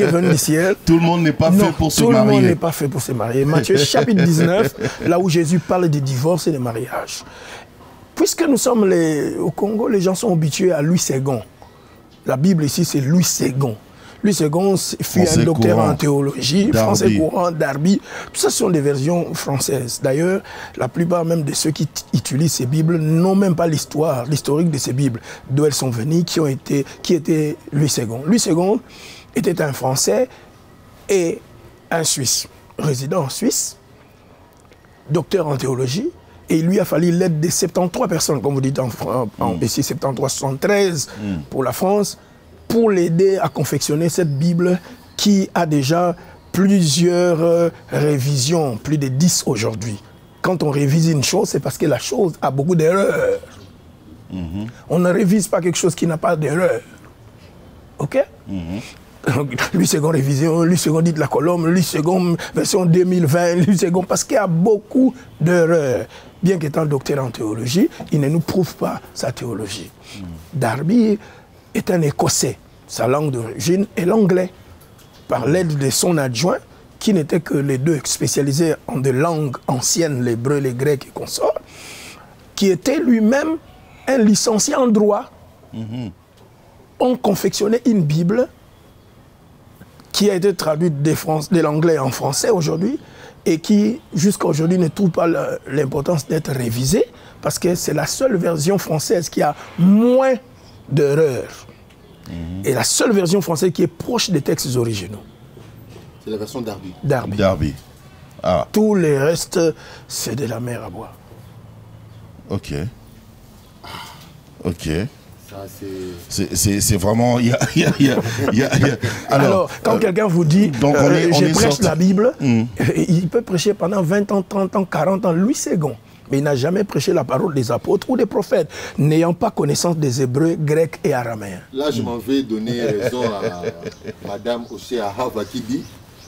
est venu du ciel. Tout le monde n'est pas fait pour se marier. Tout le monde n'est pas fait pour se marier. Matthieu chapitre 19, là où Jésus parle de divorce et de mariage. Puisque nous sommes au Congo, les gens sont habitués à Louis II. La Bible ici, c'est Louis II. Louis II fut un docteur en théologie, français courant, Darby. Tout ça sont des versions françaises. D'ailleurs, la plupart même de ceux qui utilisent ces Bibles n'ont même pas l'historique de ces Bibles, d'où elles sont venues, qui était Louis II. Louis II était un Français et un Suisse, résident en Suisse, docteur en théologie, et il lui a fallu l'aide de 73 personnes, comme vous dites ici, 73, 73 pour la France, pour l'aider à confectionner cette Bible qui a déjà plusieurs révisions, plus de 10 aujourd'hui. Quand on révise une chose, c'est parce que la chose a beaucoup d'erreurs. On ne révise pas quelque chose qui n'a pas d'erreur. OK? Lui second révision, lui second dit de la Colombe, lui second version 2020, lui second parce qu'il y a beaucoup d'erreurs. Bien qu'étant docteur en théologie, il ne nous prouve pas sa théologie. Darby est un Écossais. Sa langue d'origine est l'anglais. Par l'aide de son adjoint, qui n'étaient que les deux spécialisés en des langues anciennes, l'hébreu, les grecs et consorts, qui était lui-même un licencié en droit. On confectionnait une Bible qui a été traduite de l'anglais en français aujourd'hui et qui, jusqu'à aujourd'hui, ne trouve pas l'importance d'être révisée parce que c'est la seule version française qui a moins d'erreurs. Et la seule version française qui est proche des textes originaux. C'est la version Darby. Darby. Ah. Tout le reste, c'est de la mer à boire. Ok. Ok. C'est vraiment... Alors, quand quelqu'un vous dit je prêche la Bible, il peut prêcher pendant 20 ans, 30 ans, 40 ans, Louis II. Mais il n'a jamais prêché la parole des apôtres ou des prophètes, n'ayant pas connaissance des Hébreux, Grecs et Araméens. Là, je m'en vais donner raison à Madame Oshé Ahava qui dit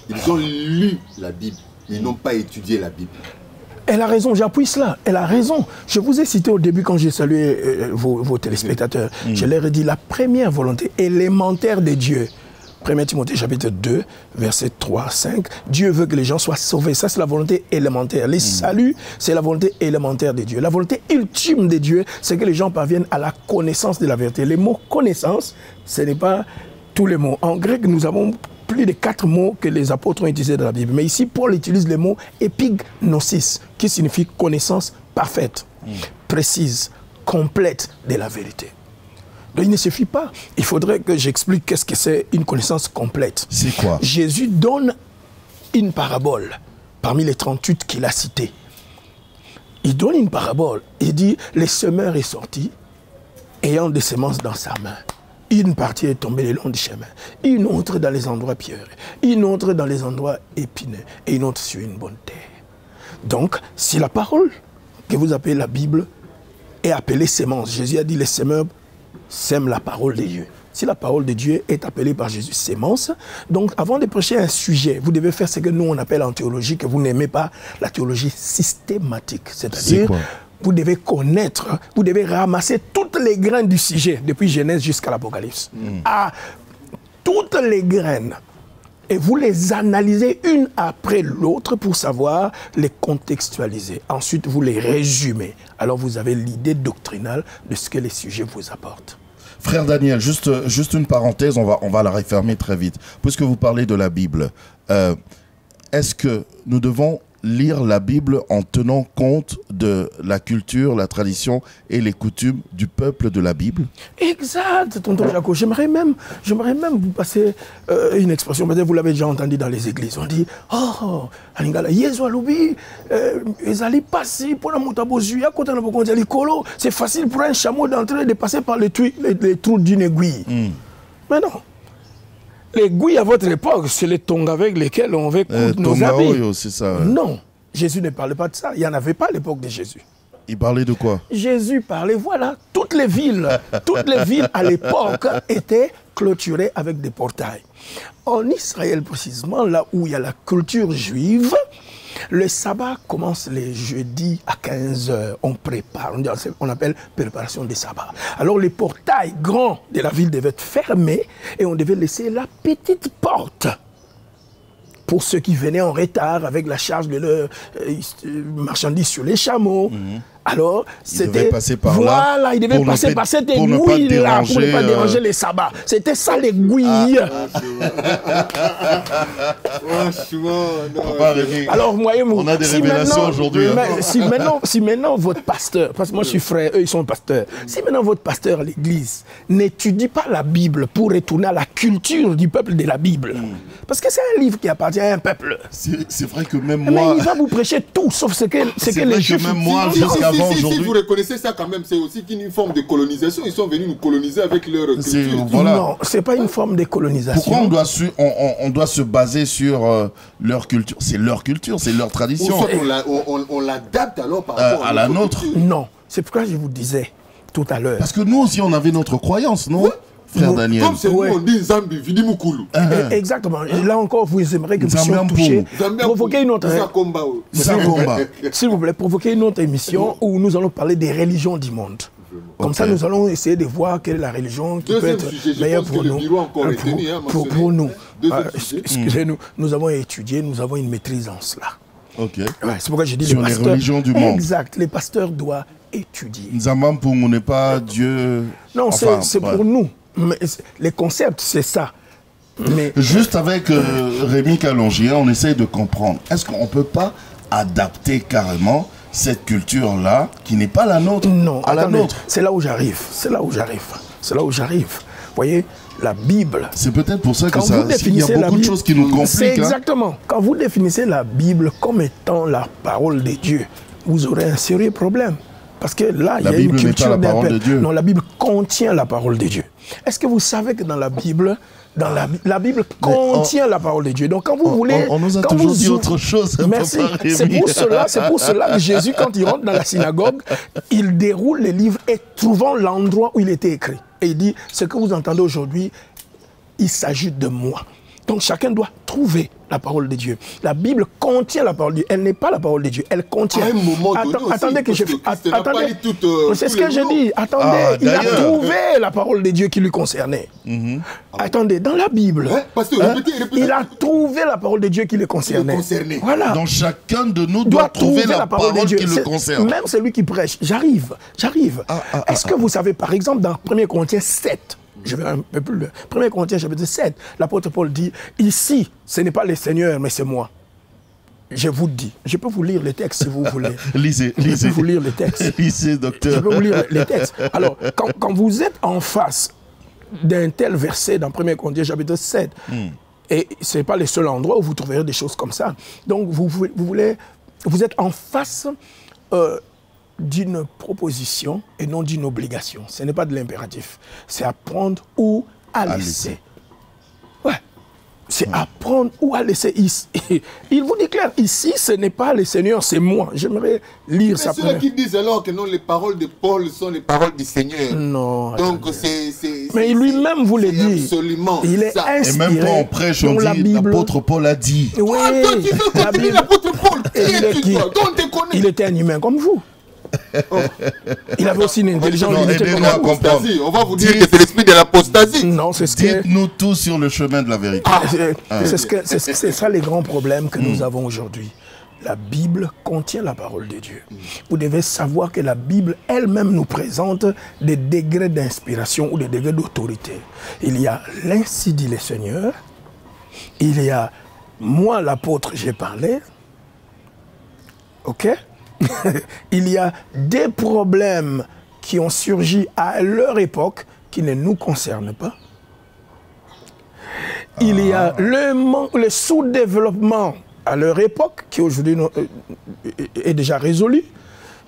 ils ont lu la Bible, ils n'ont pas étudié la Bible. Elle a raison, j'appuie cela, elle a raison. Je vous ai cité au début quand j'ai salué vos téléspectateurs. Je leur ai dit la première volonté élémentaire de Dieu 1 Timothée chapitre 2, verset 3, 5. Dieu veut que les gens soient sauvés. Ça, c'est la volonté élémentaire. Les saluts, c'est la volonté élémentaire de Dieu. La volonté ultime de Dieu, c'est que les gens parviennent à la connaissance de la vérité. Les mots connaissance, ce n'est pas tous les mots. En grec, nous avons plus de 4 mots que les apôtres ont utilisés dans la Bible. Mais ici, Paul utilise le mot épignosis, qui signifie connaissance parfaite, précise, complète de la vérité. Donc il ne suffit pas. Il faudrait que j'explique qu'est-ce que c'est une connaissance complète. C'est quoi? Jésus donne une parabole parmi les 38 qu'il a citées. Il donne une parabole. Il dit, le semeur est sorti, ayant des semences dans sa main. Une partie est tombée le long du chemin, une autre dans les endroits pierreux, une autre dans les endroits épineux, et une autre sur une bonne terre. Donc, si la parole que vous appelez la Bible est appelée sémence, Jésus a dit les semeurs sèment la parole de Dieu. Si la parole de Dieu est appelée par Jésus sémence, donc avant de prêcher un sujet, vous devez faire ce que nous on appelle en théologie, que vous n'aimez pas, la théologie systématique. C'est-à-dire, vous devez connaître, vous devez ramasser toutes les graines du sujet, depuis Genèse jusqu'à l'Apocalypse. Toutes les graines. Et vous les analysez une après l'autre pour savoir les contextualiser. Ensuite, vous les résumez. Alors, vous avez l'idée doctrinale de ce que les sujets vous apportent. Frère Daniel, juste une parenthèse, on va la refermer très vite. Puisque vous parlez de la Bible, est-ce que nous devons lire la Bible en tenant compte de la culture, la tradition et les coutumes du peuple de la Bible? Exact, tonton Jaco. J'aimerais même vous passer une expression, peut-être vous l'avez déjà entendu dans les églises. On dit, oh, c'est facile pour un chameau d'entrer et de passer par les trous d'une aiguille. Mais non. L'aiguille à votre époque, c'est les tongs avec lesquels on va coudre nos habits. Ça. Non, Jésus ne parlait pas de ça. Il n'y en avait pas à l'époque de Jésus. Il parlait de quoi? Jésus parlait, voilà, toutes les villes à l'époque étaient clôturées avec des portails. En Israël précisément, là où il y a la culture juive, le sabbat commence les jeudis à 15h. On prépare, on appelle préparation des sabbats. Alors les portails grands de la ville devaient être fermés et on devait laisser la petite porte pour ceux qui venaient en retard avec la charge de leurs marchandises sur les chameaux. Alors, c'était... Voilà, il devait passer par cette aiguille-là pour ne pas déranger les sabbats. C'était ça l'aiguille. Alors, voyez-moi, on a des révélations aujourd'hui. Si maintenant votre pasteur, parce que moi je suis frère, eux ils sont pasteurs, si maintenant votre pasteur à l'église n'étudie pas la Bible pour retourner à la culture du peuple de la Bible, parce que c'est un livre qui appartient à un peuple. C'est vrai que même moi... Mais il va vous prêcher tout, sauf ce que les Juifs... même moi, si vous reconnaissez ça quand même, c'est aussi une forme de colonisation. Ils sont venus nous coloniser avec leur culture. Voilà. Non, c'est pas une forme de colonisation. Pourquoi on doit se baser sur leur culture? C'est leur culture, c'est leur tradition. On l'adapte alors par rapport à la nôtre. Non, c'est pourquoi je vous disais tout à l'heure. Parce que nous aussi, on avait notre croyance, non? Frère Daniel. Comme c'est nous, on dit Zambi, Vidi Mukulu. Exactement. Et là encore, vous aimeriez que nous puissions toucher, provoquer une autre... S'il vous plaît, provoquer une autre émission où nous allons parler des religions du monde. Comme ça, nous allons essayer de voir quelle est la religion qui peut être meilleure pour nous. Pour nous. Excusez-nous, nous avons étudié, nous avons une maîtrise en cela. Ok. Ouais, c'est pourquoi j'ai dit sur les religions du monde. Exact. Les pasteurs doivent étudier. Nzamam pour nous n'est pas Dieu. Non, c'est pour nous. Mais les concepts, c'est ça. Mais... Juste avec Rémi Kalonji, on essaye de comprendre. Est-ce qu'on ne peut pas adapter carrément cette culture-là, qui n'est pas la nôtre, à la nôtre? C'est là où j'arrive. C'est là où j'arrive. Vous voyez, la Bible... C'est peut-être pour ça qu'il y a beaucoup de choses qui nous compliquent. C'est exactement. Quand vous définissez la Bible comme étant la parole de Dieu, vous aurez un sérieux problème. Parce que là, il y a une culture d'un peuple. Non, la Bible contient la parole de Dieu. Est-ce que vous savez que dans la Bible, la Bible contient la parole de Dieu? Donc quand vous voulez... On nous a toujours dit autre chose. Merci. C'est pour cela que Jésus, quand il rentre dans la synagogue, il déroule les livres et trouvant l'endroit où il était écrit. Et il dit, ce que vous entendez aujourd'hui, il s'agit de moi. Donc chacun doit trouver la parole de Dieu. La Bible contient la parole de Dieu. Elle n'est pas la parole de Dieu. Elle contient. À un moment donné attendez aussi, que je... Attendez. C'est ce que je dis. Attendez, il a trouvé la parole de Dieu qui lui concernait. Attendez, dans la Bible, répétez. Il a trouvé la parole de Dieu qui le concernait. Voilà. Donc chacun de nous doit trouver la parole de Dieu qui le concerne. Même celui qui prêche. J'arrive. Est-ce que vous savez, par exemple, dans 1 Corinthiens 7, je vais un peu plus loin. 1 Corinthiens chapitre 7, l'apôtre Paul dit, ici, ce n'est pas le Seigneur, mais c'est moi. Je vous dis, je peux vous lire les textes si vous voulez. Lisez. Je peux vous lire les textes. Lisez, docteur. Je peux vous lire les textes. Alors, quand vous êtes en face d'un tel verset dans 1 Corinthiens chapitre 7, et ce n'est pas le seul endroit où vous trouverez des choses comme ça. Donc, vous êtes en face d'une proposition et non d'une obligation. Ce n'est pas de l'impératif. C'est apprendre ou à laisser. Ouais. C'est apprendre ou à laisser. Il vous dit clair, ici, ce n'est pas le Seigneur, c'est moi. J'aimerais lire ça. Mais ceux qui disent alors que non, les paroles de Paul sont les paroles du Seigneur. Non. Donc mais lui-même vous le dit. Absolument. Il est inspiré. Et même quand on prêche, on dit l'apôtre Paul a dit. Oui. Toi, tu veux continuer l'apôtre Paul. Il était un humain comme vous. Il avait aussi une intelligence limitée comme l'apostasie. On va vous dire que c'est l'esprit de l'apostasie. Non, c'est ce que... Dites-nous tous sur le chemin de la vérité. C'est ça les grands problèmes que nous avons aujourd'hui. La Bible contient la parole de Dieu. Vous devez savoir que la Bible elle-même nous présente des degrés d'inspiration ou des degrés d'autorité. Il y a l'ainsi dit le Seigneur. Il y a moi l'apôtre j'ai parlé. Ok? Il y a des problèmes qui ont surgi à leur époque qui ne nous concernent pas. Il y a le sous-développement à leur époque qui aujourd'hui est déjà résolu.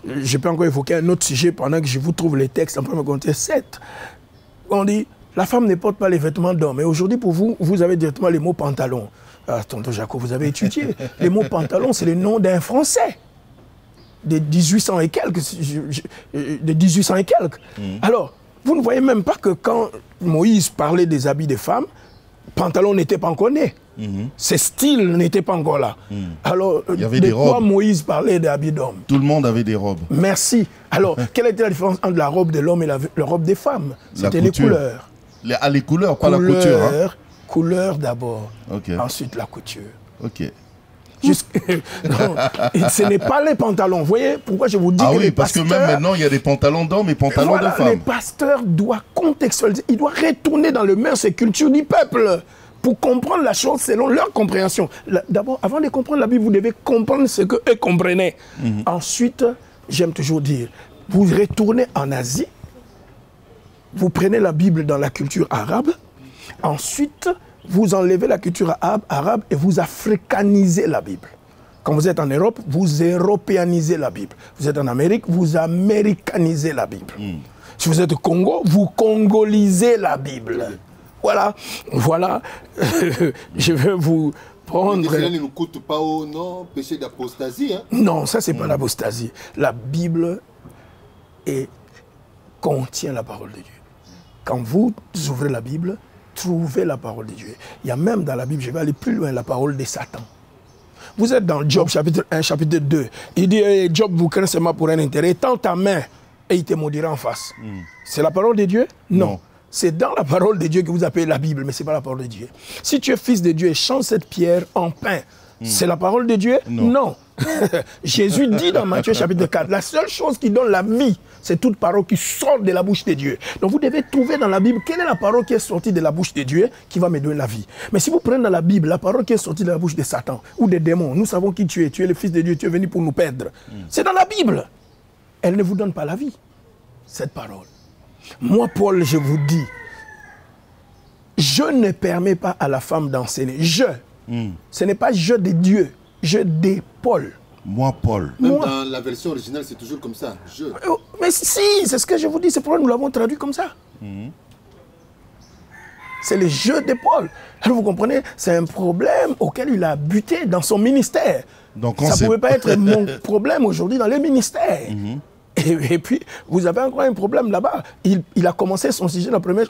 Je peux encore évoquer un autre sujet pendant que je vous trouve les textes en 1 Corinthiens 7. On dit, la femme ne porte pas les vêtements d'homme. Et aujourd'hui, pour vous, vous avez directement les mots pantalon. Ah, tonton Jacob, vous avez étudié. Les mots pantalon, c'est le nom d'un Français. De 1800 et quelques. Alors, vous ne voyez même pas que quand Moïse parlait des habits des femmes, pantalon n'était pas encore né. Ces styles n'étaient pas encore là. Alors, de quoi Moïse parlait des habits d'hommes? Tout le monde avait des robes. Merci. Alors, quelle était la différence entre la robe de l'homme et la robe des femmes? C'était les couleurs. Les couleurs, pas la couture. Hein? Couleur d'abord. Okay. Ensuite, la couture. Ok. Non, ce n'est pas les pantalons. Vous voyez pourquoi je vous dis que les parce pasteurs, que même maintenant, il y a des pantalons d'hommes et pantalons de femmes. Les pasteurs doivent contextualiser. Ils doivent retourner dans le mœurs et culture du peuple pour comprendre la chose selon leur compréhension. D'abord, avant de comprendre la Bible, vous devez comprendre ce qu'eux comprenaient. Ensuite, j'aime toujours dire, vous retournez en Asie, vous prenez la Bible dans la culture arabe, ensuite, vous enlevez la culture arabe et vous africanisez la Bible. Quand vous êtes en Europe, vous européanisez la Bible. Vous êtes en Amérique, vous américanisez la Bible. Si vous êtes au Congo, vous congolisez la Bible. Voilà. Je vais vous prendre... Cela ne nous coûte pas au péché d'apostasie. Hein? Non, ça c'est pas l'apostasie. La Bible contient la parole de Dieu. Quand vous ouvrez la Bible, trouvez la parole de Dieu. Il y a même dans la Bible, je vais aller plus loin, la parole de Satan. Vous êtes dans Job chapitre 1, chapitre 2. Il dit, Job, vous crains seulement pour un intérêt, tends ta main et il te maudira en face. C'est la parole de Dieu? Non. C'est dans la parole de Dieu que vous appelez la Bible, mais ce n'est pas la parole de Dieu. Si tu es fils de Dieu et change cette pierre en pain, c'est la parole de Dieu? Non. Jésus dit dans Matthieu chapitre 4, la seule chose qui donne la vie, c'est toute parole qui sort de la bouche de Dieu. Donc vous devez trouver dans la Bible quelle est la parole qui est sortie de la bouche de Dieu qui va me donner la vie. Mais si vous prenez dans la Bible la parole qui est sortie de la bouche de Satan ou des démons, nous savons qui tu es le fils de Dieu, tu es venu pour nous perdre. C'est dans la Bible. Elle ne vous donne pas la vie, cette parole. Moi, Paul, je vous dis, je ne permets pas à la femme d'enseigner. Ce n'est pas je de Dieu, je de Paul. Moi, Paul. Même dans la version originale, c'est toujours comme ça. Je. Mais si, c'est ce que je vous dis, c'est pourquoi nous l'avons traduit comme ça. C'est le jeu de Paul. Alors vous comprenez, c'est un problème auquel il a buté dans son ministère. Donc, ça ne pouvait pas être mon problème aujourd'hui dans les ministères. Et puis, vous avez encore un problème là-bas. Il a commencé son sujet dans 1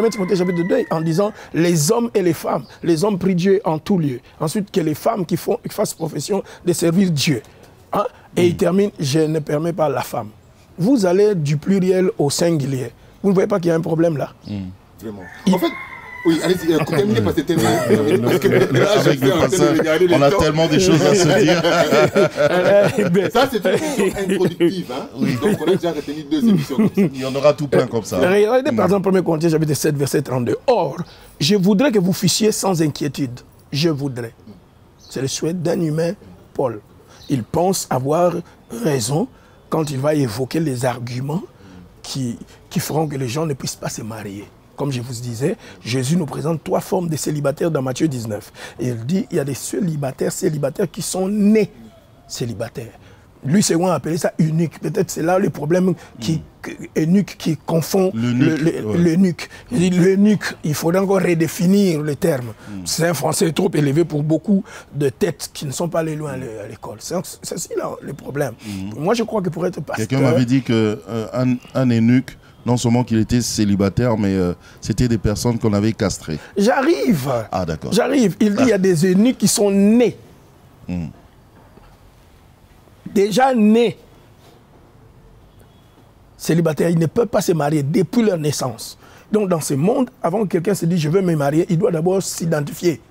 Timothée chapitre 2 en disant les hommes et les femmes. Les hommes prient Dieu en tout lieu. Ensuite, que les femmes qui fassent profession de servir Dieu. Hein? Et il termine, je ne permets pas la femme. Vous allez du pluriel au singulier. Vous ne voyez pas qu'il y a un problème là? Vraiment. En fait, oui, allez-y, terminez parce que on a tellement de choses à se dire. Ça, c'est une question introductive. Hein? Oui. Donc, on a déjà retenu 2 émissions comme ça. Il y en aura tout plein comme ça. Regardez par exemple 1 Corinthiens chapitre 7, verset 32. Or, je voudrais que vous fussiez sans inquiétude. Je voudrais. C'est le souhait d'un humain, Paul. Il pense avoir raison quand il va évoquer les arguments qui feront que les gens ne puissent pas se marier. Comme je vous disais, Jésus nous présente 3 formes de célibataires dans Matthieu 19. Et il dit il y a des célibataires qui sont nés célibataires. Lui, c'est quoi appeler ça eunuque. Peut-être c'est là le problème eunuque qui confond l'eunuque. L'eunuque, il faudrait encore redéfinir le terme. C'est un français trop élevé pour beaucoup de têtes qui ne sont pas allées loin à l'école. C'est là le problème. Moi, je crois que pour être pasteur... Quelqu'un m'avait dit qu'un eunuque, non seulement qu'il était célibataire, mais c'était des personnes qu'on avait castrées. J'arrive. Ah, d'accord. J'arrive. Il dit il y a des eunuques qui sont nés. Déjà nés célibataires, ils ne peuvent pas se marier depuis leur naissance. Donc dans ce monde, avant que quelqu'un se dise je veux me marier, il doit d'abord s'identifier.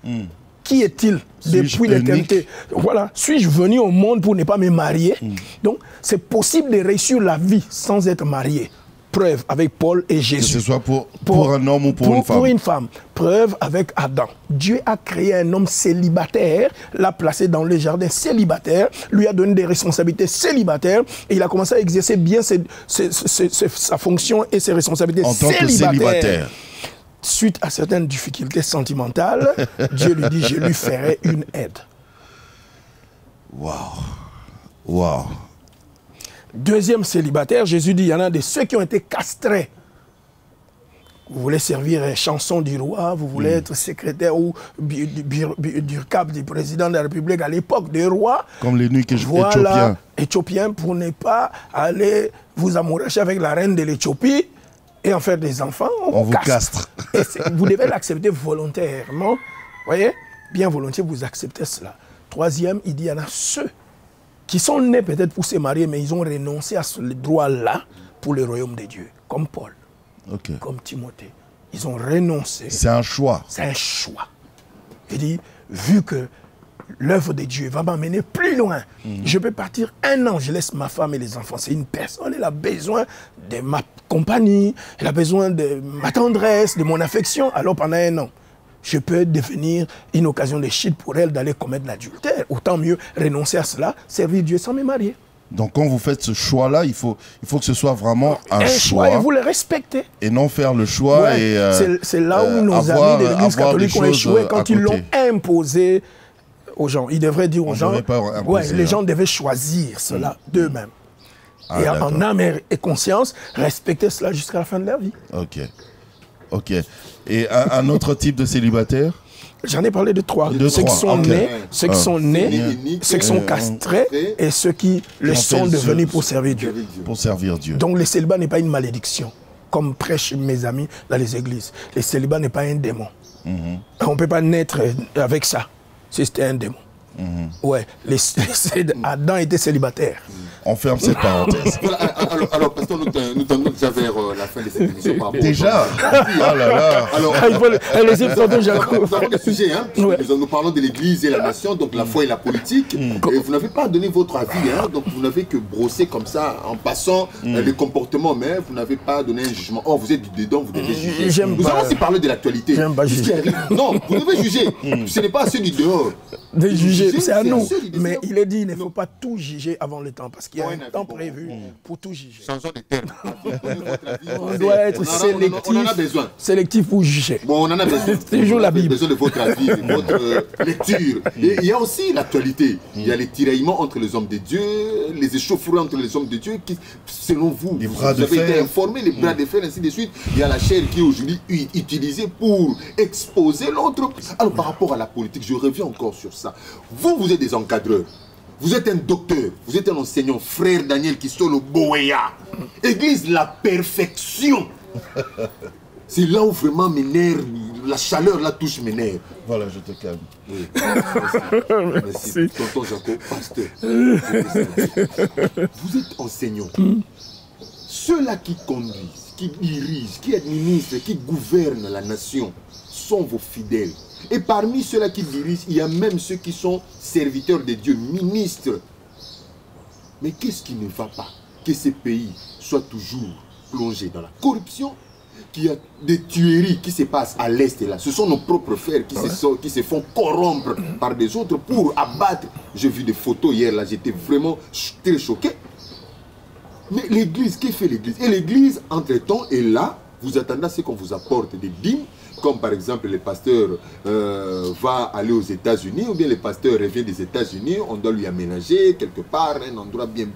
Qui est-il depuis l'éternité? Voilà, suis-je venu au monde pour ne pas me marier? Donc c'est possible de réussir la vie sans être marié. Preuve avec Paul et Jésus. Que ce soit pour un homme ou pour une femme. Pour une femme. Preuve avec Adam. Dieu a créé un homme célibataire, l'a placé dans le jardin célibataire, lui a donné des responsabilités célibataires et il a commencé à exercer bien sa fonction et ses responsabilités en tant que célibataire. Suite à certaines difficultés sentimentales, Dieu lui dit, je lui ferai une aide. Waouh. Waouh. Deuxième célibataire, Jésus dit, il y en a de ceux qui ont été castrés. Vous voulez servir un chanson du roi, vous voulez être secrétaire ou du cap du président de la République à l'époque des rois. Comme l'eunuque éthiopien. Éthiopien pour ne pas aller vous amouracher avec la reine de l'Éthiopie et en faire des enfants. On vous castre. Vous devez l'accepter volontairement. Vous voyez, bien volontiers, vous acceptez cela. Troisième, il dit, il y en a ceux qui sont nés peut-être pour se marier, mais ils ont renoncé à ce droit-là pour le royaume de Dieu, comme Paul, comme Timothée. Ils ont renoncé. C'est un choix. C'est un choix. Il dit, vu que l'œuvre de Dieu va m'amener plus loin, je peux partir 1 an, je laisse ma femme et les enfants. C'est une personne, elle a besoin de ma compagnie, elle a besoin de ma tendresse, de mon affection, alors pendant 1 an. Je peux devenir une occasion de chute pour elle d'aller commettre l'adultère. Autant mieux renoncer à cela, servir Dieu sans me marier. Donc quand vous faites ce choix-là, il faut que ce soit vraiment un choix. Et vous le respectez. Et non faire le choix et c'est là où nos amis de l'Église catholique ont échoué quand ils l'ont imposé aux gens. Ils devraient dire aux gens, les gens devaient choisir cela d'eux-mêmes. Et en âme et conscience, respecter cela jusqu'à la fin de leur vie. Ok. Et un autre type de célibataire? J'en ai parlé de 3. Ceux qui sont nés, ceux qui sont nés, ceux qui sont castrés et ceux qui le sont devenus pour servir Dieu. Pour servir Dieu. Donc le célibat n'est pas une malédiction, comme prêchent mes amis dans les églises. Le célibat n'est pas un démon. On ne peut pas naître avec ça, si c'était un démon. Ouais, Adam était célibataire. On ferme cette parenthèse. Alors, pasteur, nous tendons déjà vers la fin de cette émission. Déjà? Oh là là. Alors, nous avons des sujets, hein. Nous parlons de l'Église et la nation, donc la foi et la politique. Et vous n'avez pas donné votre avis, hein. Donc vous n'avez que brossé comme ça, en passant les comportements, mais vous n'avez pas donné un jugement. Oh, vous êtes dedans, vous devez juger. Nous allons aussi parler de l'actualité. Non, vous devez juger. Ce n'est pas à ceux du dehors. De juger, c'est à nous. Mais il est dit, il ne faut pas tout juger avant le temps, parce qu'il y a un temps prévu pour tout juger. Changeons de terme. On doit être sélectif pour juger. Bon, on en a besoin. C'est toujours la Bible. On a besoin de votre avis, de votre lecture. Et il y a aussi l'actualité. Il y a les tiraillements entre les hommes de Dieu, les échauffourées entre les hommes de Dieu, qui, selon vous, vous avez été informés, les bras de fer, ainsi de suite. Il y a la chair qui est aujourd'hui utilisée pour exposer l'autre. Alors, par rapport à la politique, je reviens encore sur ça. Vous êtes des encadreurs. Vous êtes un docteur, vous êtes un enseignant, frère Daniel Kistolo Boéa. Église, la perfection. C'est là où vraiment mes nerfs, la chaleur là touche mes nerfs. Voilà, je te calme. Oui. Merci. Tonton Jaco, pasteur. Vous êtes enseignant. Ceux-là qui conduisent, qui dirigent, qui administrent, qui gouvernent la nation sont vos fidèles. Et parmi ceux-là qui dirigent, il y a même ceux qui sont serviteurs de Dieu, ministres. Mais qu'est-ce qui ne va pas? Que ces pays soient toujours plongés dans la corruption, qu'il y a des tueries qui se passent à l'Est et là. Ce sont nos propres frères qui, qui se font corrompre par des autres pour abattre. J'ai vu des photos hier, là, j'étais vraiment très choqué. Mais l'Église, qu'est-ce que fait l'Église? Et l'Église, entre-temps, est là. Vous attendez à ce qu'on vous apporte des dîmes, comme par exemple le pasteur va aller aux États-Unis, ou bien le pasteur revient des États-Unis, on doit lui aménager quelque part, un endroit bien,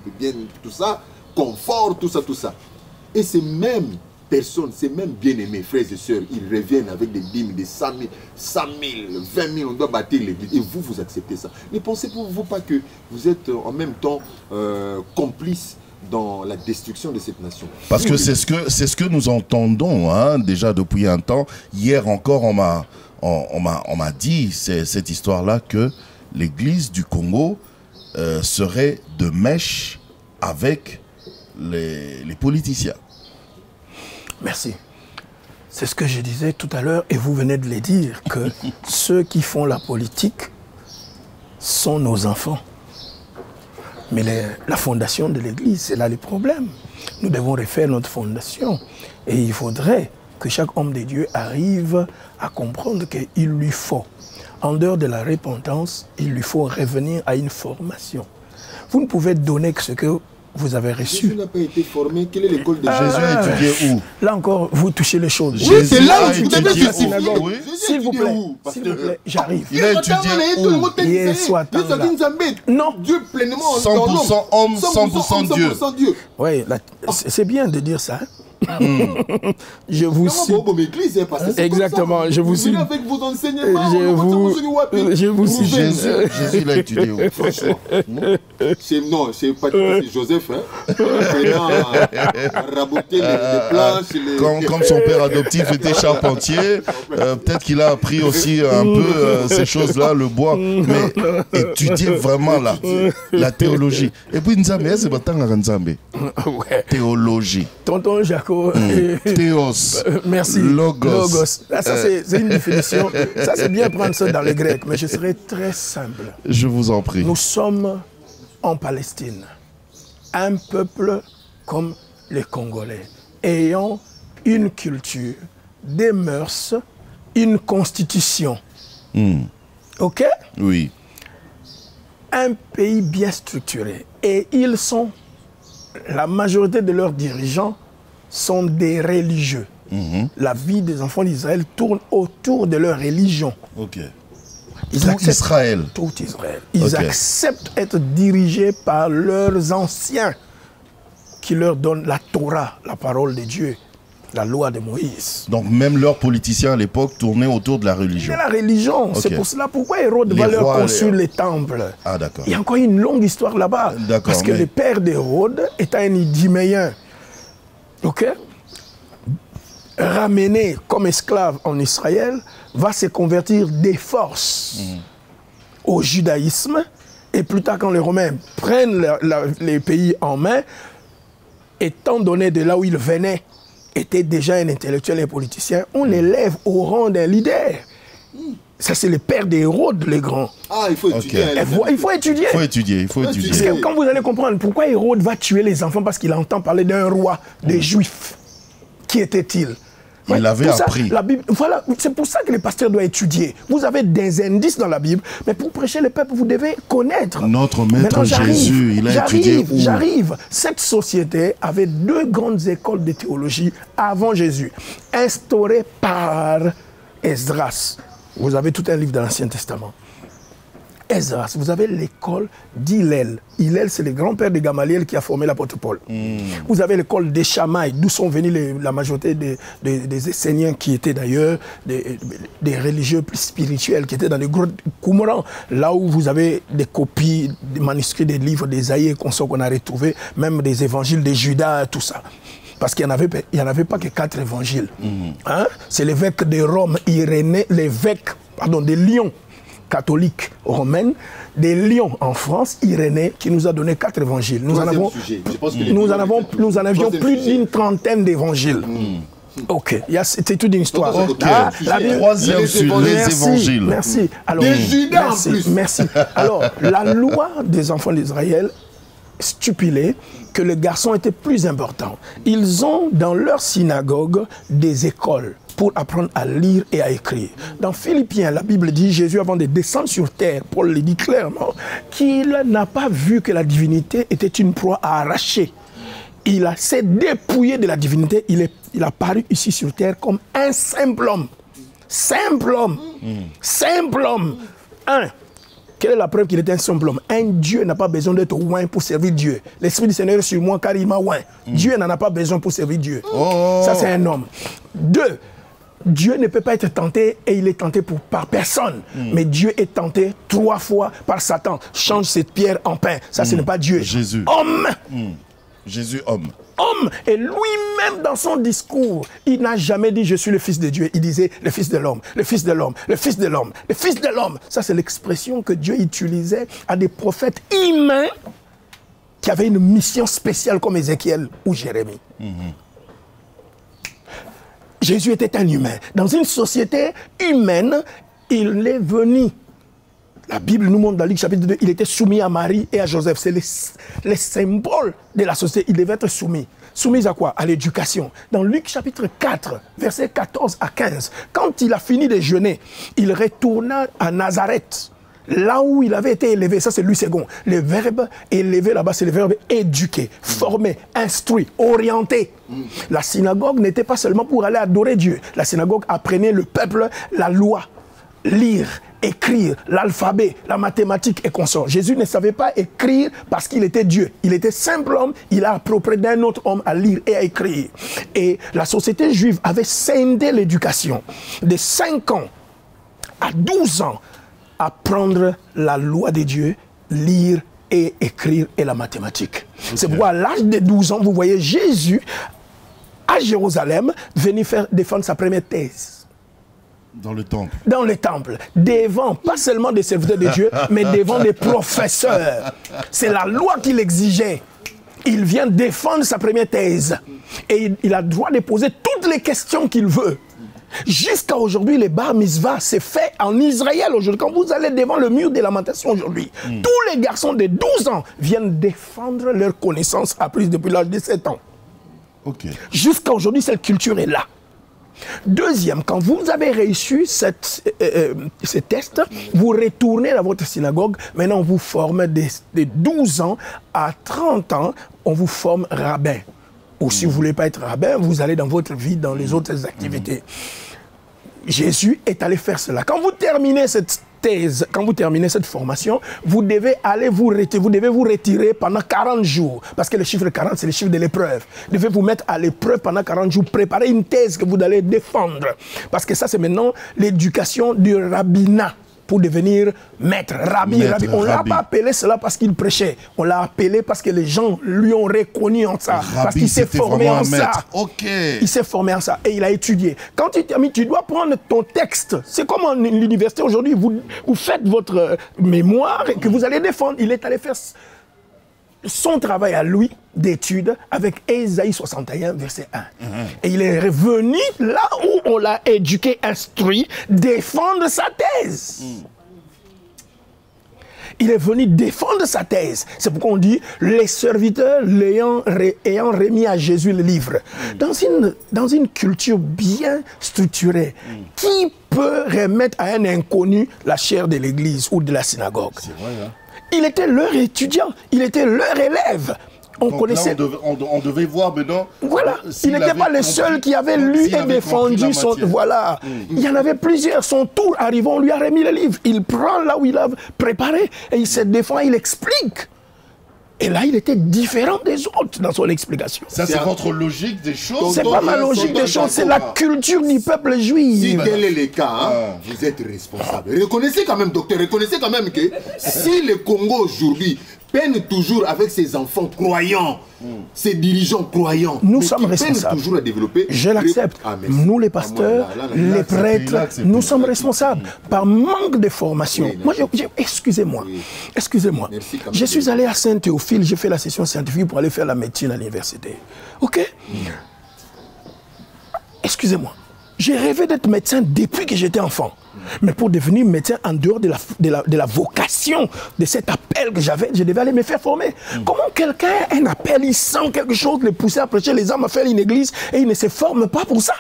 tout ça, confort, tout ça. Et ces mêmes personnes, ces mêmes bien-aimés, frères et sœurs, ils reviennent avec des dîmes de 100 000, 20 000, on doit bâtir l'Église. Et vous acceptez ça. Ne pensez-vous pas que vous êtes en même temps complice dans la destruction de cette nation? Parce que c'est ce que nous entendons hein, déjà depuis un temps. Hier encore, on m'a dit cette histoire-là que l'Église du Congo serait de mèche avec les politiciens. Merci. C'est ce que je disais tout à l'heure et vous venez de le dire, que ceux qui font la politique sont nos enfants. Mais la fondation de l'Église, c'est là le problème. Nous devons refaire notre fondation. Et il faudrait que chaque homme de Dieu arrive à comprendre qu'il lui faut, en dehors de la repentance, il lui faut revenir à une formation. Vous ne pouvez donner que ce que vous avez reçu. Jésus n'a pas été formé. Quelle est l'école de Jésus a étudié où? Là encore, vous touchez les choses. Oui, c'est là où vous devez justifier. S'il vous plaît, j'arrive. Il a étudié où? Hier soit non. Dieu pleinement 100% homme, 100% Dieu. Oui, c'est bien de dire ça. Je vous cite. Exactement, je vous cite. Avec vos enseignements, je vous cite. Jésus l'a étudié où? Franchement. Non, c'est pas Joseph. Raboter les planches. Comme son père adoptif était charpentier, peut-être qu'il a appris aussi un peu ces choses-là, le bois, mais étudier vraiment la théologie. Et puis Nzambe, c'est Batanga Nzambe. Théologie. Tonton Jaco. Théos. Merci. Logos. Ça, c'est une définition. Ça, c'est bien prendre ça dans le grec, mais je serai très simple. Je vous en prie. Nous sommes en Palestine, un peuple comme les Congolais, ayant une culture, des mœurs, une constitution. OK? Oui. Un pays bien structuré. Et ils sont, la majorité de leurs dirigeants sont des religieux. La vie des enfants d'Israël tourne autour de leur religion. Ok. Tout Israël. Tout Israël. Ils acceptent être dirigés par leurs anciens qui leur donnent la Torah, la parole de Dieu, la loi de Moïse. Donc même leurs politiciens à l'époque tournaient autour de la religion. De la religion. C'est pour cela pourquoi Hérode va leur construire les temples. Ah d'accord. Il y a encore une longue histoire là-bas. Parce que le père d'Hérode est un Iduméen. Ok? Ramené comme esclave en Israël, va se convertir des forces au judaïsme. Et plus tard, quand les Romains prennent les pays en main, étant donné de là où il venait, était déjà un intellectuel et un politicien, on l'élève au rang d'un leader. Ça, c'est le père d'Hérode le Grand. Ah, il faut étudier. Il faut étudier. Il faut étudier. Parce que quand vous allez comprendre pourquoi Hérode va tuer les enfants, parce qu'il entend parler d'un roi des Juifs. Qui était-il? Il l'avait appris. La Bible, voilà, c'est pour ça que le pasteur doit étudier. Vous avez des indices dans la Bible, mais pour prêcher le peuple, vous devez connaître. Notre maître Jésus, il a étudié où? J'arrive. Cette société avait 2 grandes écoles de théologie avant Jésus, instaurées par Esdras. Vous avez tout un livre de l'Ancien Testament. Esdras, vous avez l'école d'Hillel. Hillel, c'est le grand-père de Gamaliel qui a formé l'apôtre Paul. Vous avez l'école des Chamaï, d'où sont venus la majorité des Esséniens qui étaient d'ailleurs des religieux plus spirituels, qui étaient dans les grottes Qumran, là où vous avez des copies, des manuscrits, des livres d'Ésaïe qu'on a retrouvés, même des évangiles de Judas, tout ça. Parce qu'il n'y en avait pas que 4 évangiles. Hein? C'est l'évêque de Rome, Irénée, l'évêque, de Lyon, catholique romaine, de Lyon en France, Irénée, qui nous a donné 4 évangiles. Nous en avions plus d'une trentaine d'évangiles. Ok, c'est toute une histoire. Troisième sur les évangiles. Merci. Alors, merci. Alors, la loi des enfants d'Israël stipulait que les garçons étaient plus importants. Ils ont dans leur synagogue des écoles pour apprendre à lire et à écrire. Dans Philippiens, la Bible dit, Jésus avant de descendre sur terre, Paul le dit clairement, qu'il n'a pas vu que la divinité était une proie à arracher. Il s'est dépouillé de la divinité, il a paru ici sur terre comme un simple homme. Simple homme. Simple homme. Quelle est la preuve qu'il était un simple homme? Un Dieu n'a pas besoin d'être oint pour servir Dieu. L'Esprit du Seigneur est sur moi car il m'a oint. Dieu n'en a pas besoin pour servir Dieu. Ça, c'est un homme. 2, Dieu ne peut pas être tenté et il est tenté par personne. Mais Dieu est tenté 3 fois par Satan. Change cette pierre en pain. Ça, ce n'est pas Dieu. Jésus. Homme. Jésus, homme. Homme. Et lui-même, dans son discours, il n'a jamais dit « je suis le fils de Dieu ». Il disait « le fils de l'homme, le fils de l'homme, le fils de l'homme, le fils de l'homme ». Ça, c'est l'expression que Dieu utilisait à des prophètes humains qui avaient une mission spéciale comme Ézéchiel ou Jérémie. Jésus était un humain. Dans une société humaine, il est venu. La Bible nous montre dans Luc chapitre 2, il était soumis à Marie et à Joseph. C'est les symboles de la société. Il devait être soumis. Soumis à quoi? À l'éducation. Dans Luc chapitre 4, versets 14 à 15, quand il a fini de jeûner, il retourna à Nazareth, là où il avait été élevé. Ça, c'est Louis II. Le verbe élevé là-bas, c'est le verbe éduquer, former, instruire, orienter. La synagogue n'était pas seulement pour aller adorer Dieu. La synagogue apprenait le peuple la loi, lire, écrire, l'alphabet, la mathématique et consorts. Jésus ne savait pas écrire parce qu'il était Dieu. Il était simple homme, il a approprié d'un autre homme à lire et à écrire. Et la société juive avait scindé l'éducation de 5 ans à 12 ans, apprendre la loi de Dieu, lire et écrire et la mathématique. C'est pourquoi à l'âge de 12 ans, vous voyez Jésus à Jérusalem venir défendre sa première thèse. Dans le temple. Dans le temple. Devant, pas seulement des serviteurs de Dieu, mais devant des professeurs. C'est la loi qu'il exigeait. Il vient défendre sa première thèse. Et il a le droit de poser toutes les questions qu'il veut. Jusqu'à aujourd'hui, les bar mitzvah, c'est fait en Israël aujourd'hui. Quand vous allez devant le mur des lamentations aujourd'hui, tous les garçons de 12 ans viennent défendre leur connaissance apprise depuis l'âge de 7 ans. Jusqu'à aujourd'hui, cette culture est là. Deuxième, quand vous avez réussi ces tests, vous retournez dans votre synagogue. Maintenant, on vous forme de 12 ans à 30 ans, on vous forme rabbin. Ou si vous ne voulez pas être rabbin, vous allez dans votre vie, dans les autres activités. Jésus est allé faire cela. Quand vous terminez cette thèse, quand vous terminez cette formation, vous devez aller vous retirer pendant 40 jours. Parce que le chiffre 40, c'est le chiffre de l'épreuve. Vous devez vous mettre à l'épreuve pendant 40 jours, préparer une thèse que vous allez défendre. Parce que ça, c'est maintenant l'éducation du rabbinat pour devenir maître, rabbi. On ne l'a pas appelé cela parce qu'il prêchait. On l'a appelé parce que les gens lui ont reconnu en ça. Rabbi, parce qu'il s'est formé en ça. Il s'est formé en ça et il a étudié. Quand tu termines, tu dois prendre ton texte. C'est comme à l'université aujourd'hui. Vous faites votre mémoire et que vous allez défendre. Il est allé faire son travail à lui d'études avec Ésaïe 61, verset 1. Et il est revenu là où on l'a éduqué, instruit, défendre sa thèse. Il est venu défendre sa thèse. C'est pourquoi on dit, les serviteurs ayant remis à Jésus le livre. Dans une culture bien structurée, qui peut remettre à un inconnu la chaire de l'église ou de la synagogue? C'est vrai, hein? Il était leur étudiant, il était leur élève. On connaissait. Là, on devait voir maintenant. Voilà. Il n'était pas le seul qui avait lu et défendu son. Voilà. Il y en avait plusieurs. Son tour arrivant, on lui a remis le livre. Il prend là où il a préparé et il se défend, il explique. Et là, il était différent des autres dans son explication. Ça, c'est votre logique des choses. C'est pas ma logique des choses, c'est la culture du peuple juif. Si tel est le cas, vous êtes responsable. Reconnaissez quand même, docteur, reconnaissez quand même que si le Congo aujourd'hui peine toujours avec ses enfants croyants, ses dirigeants croyants, nous sommes responsables. Toujours à développer. Je l'accepte. Nous, les pasteurs, les prêtres, nous sommes responsables par manque de formation. Moi, excusez-moi. Excusez-moi. Je suis allé à Saint-Théophile, j'ai fait la session scientifique pour aller faire la médecine à l'université. OK? Excusez-moi. J'ai rêvé d'être médecin depuis que j'étais enfant. Mais pour devenir médecin en dehors de la vocation, de cet appel que j'avais, je devais aller me faire former. Comment quelqu'un a un appel, il sent quelque chose, le pousser à prêcher les âmes, à faire une église, et il ne se forme pas pour ça?